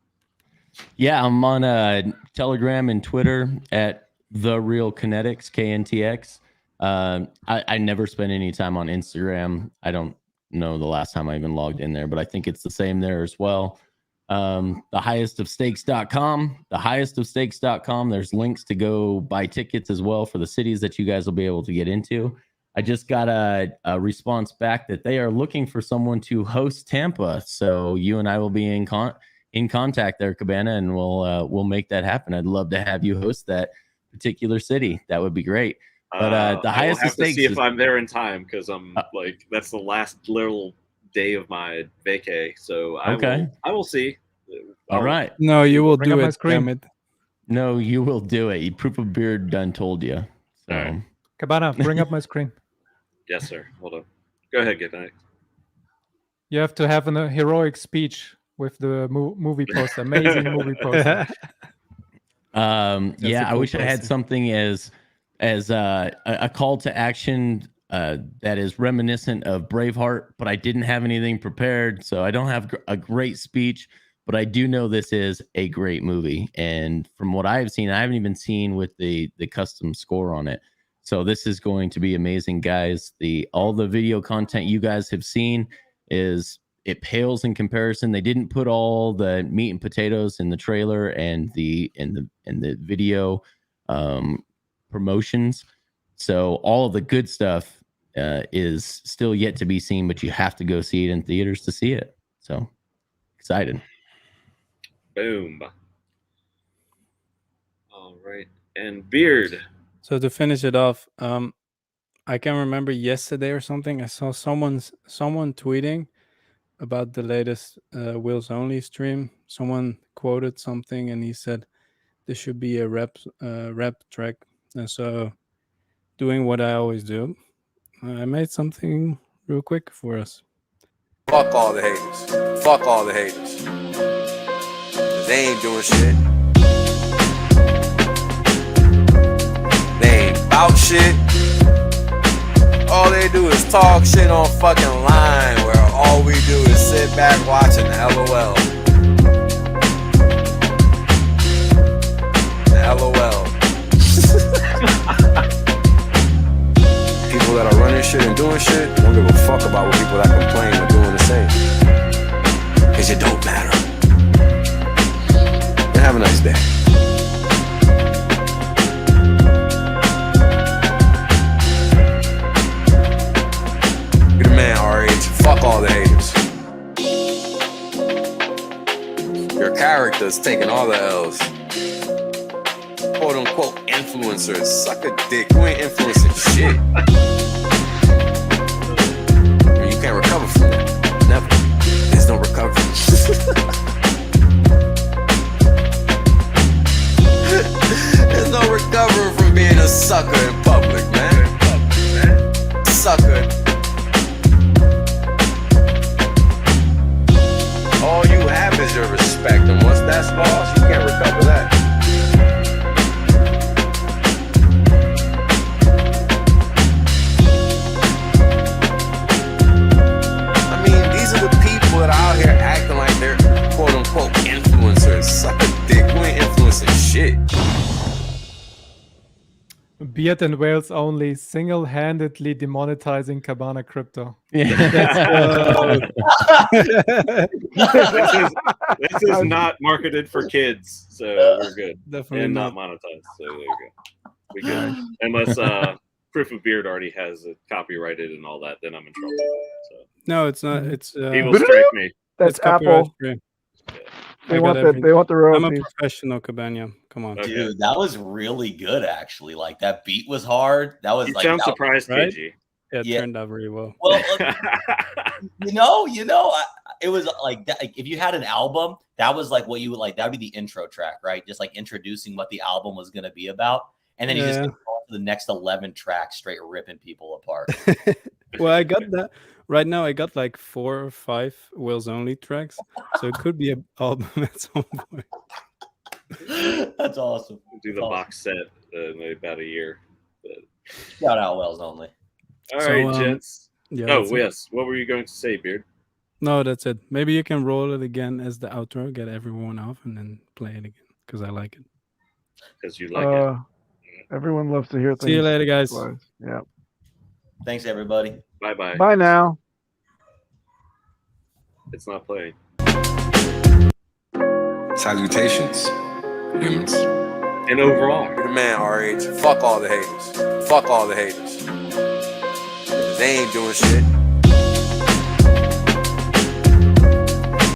Yeah, I'm on Telegram and Twitter at The Real Kinetics, KNTX. I never spend any time on Instagram. I don't know the last time I even logged in there, but I think it's the same there as well. thehighestofstakes.com. There's links to go buy tickets as well for the cities that you guys will be able to get into. I just got a response back that they are looking for someone to host Tampa. So you and I will be in contact there, Cabana, and we'll make that happen. I'd love to have you host that particular city. That would be great. But the highest I'll have stakes to see if I'm there in time, because I'm that's the last little day of my vacay. So I will see. All right. No, you will Bring up do my it. screen. Damn it. No, you will do it. Proof of Beard done told you. So. All right. Cabana, bring up my screen. Yes, sir. Hold on. Go ahead, get that. You have to have a heroic speech with the movie poster. Amazing movie poster. Yeah, I cool wish I had poster. something as a call to action that is reminiscent of Braveheart, but I didn't have anything prepared, so I don't have a great speech. But I do know this is a great movie, and from what I've seen, I haven't even seen with the custom score on it. So this is going to be amazing, guys. All the video content you guys have seen it pales in comparison. They didn't put all the meat and potatoes in the trailer and the video promotions. So all of the good stuff is still yet to be seen, but you have to go see it in theaters to see it. So excited. Boom. All right. And Beard. So to finish it off, I can remember yesterday or something. I saw someone tweeting about the latest Wheels Only stream. Someone quoted something, and he said there should be a rap track. And so, doing what I always do, I made something real quick for us. Fuck all the haters. Fuck all the haters. 'Cause they ain't doing shit. They ain't about shit. All they do is talk shit on fucking line, where all we do is sit back watching LOL. LOL. People that are running shit and doing shit don't give a fuck about what people that complain are doing the same. Cause it don't matter. And have a nice day. You're the man, RH. Fuck all the haters. Your character's taking all the L's. Quote unquote influencers. Suck a dick. You ain't influencing shit. You can't recover from that. Never. There's no recovery. There's no recovering from being a sucker in public, man. Sucker. All you have is your respect, and once that's lost, you can't recover that. I mean, these are the people that are out here acting like they're quote unquote influencers. Suck a dick, you ain't influencing shit. Beard and Wales Only single-handedly demonetizing Cabana Crypto. This is not marketed for kids, so we're good. Definitely And not. not monetized, so there you go. We good. Unless Proof of Beard already has it copyrighted and all that, then I'm in trouble. So No, it's not. It's he will strike me. That's it's copyright Apple. free. They I want got the everything. they want the I'm a royalties. professional, Cabana. Come on. Okay. Dude, that was really good, actually. Like, that beat was hard. That was You like, sound that- surprised, right? KG. Yeah, it Yeah. turned out very well. well, it was like that. Like, if you had an album, that was like what you would like. That would be the intro track, right? Just like introducing what the album was going to be about, and then you just Yeah. go on to the next 11 tracks, straight ripping people apart. Well, I got that right now. I got like 4 or 5 Wheels Only tracks, so it could be an album at some point. That's awesome. Do the Awesome. box set in about a year. But... Shout out Wells Only. All So, right, gents. Yeah. Oh, that's it. yes. What were you going to say, Beard? No, that's it. Maybe you can roll it again as the outro, get everyone off, and then play it again because I like it. Because you like it. Everyone loves to hear things. See you later, guys. Yeah. Thanks, everybody. Bye-bye. Bye now. It's not playing. Salutations, humans. And overall, You're the man, RH. Fuck all the haters. Fuck all the haters. 'Cause they ain't doing shit.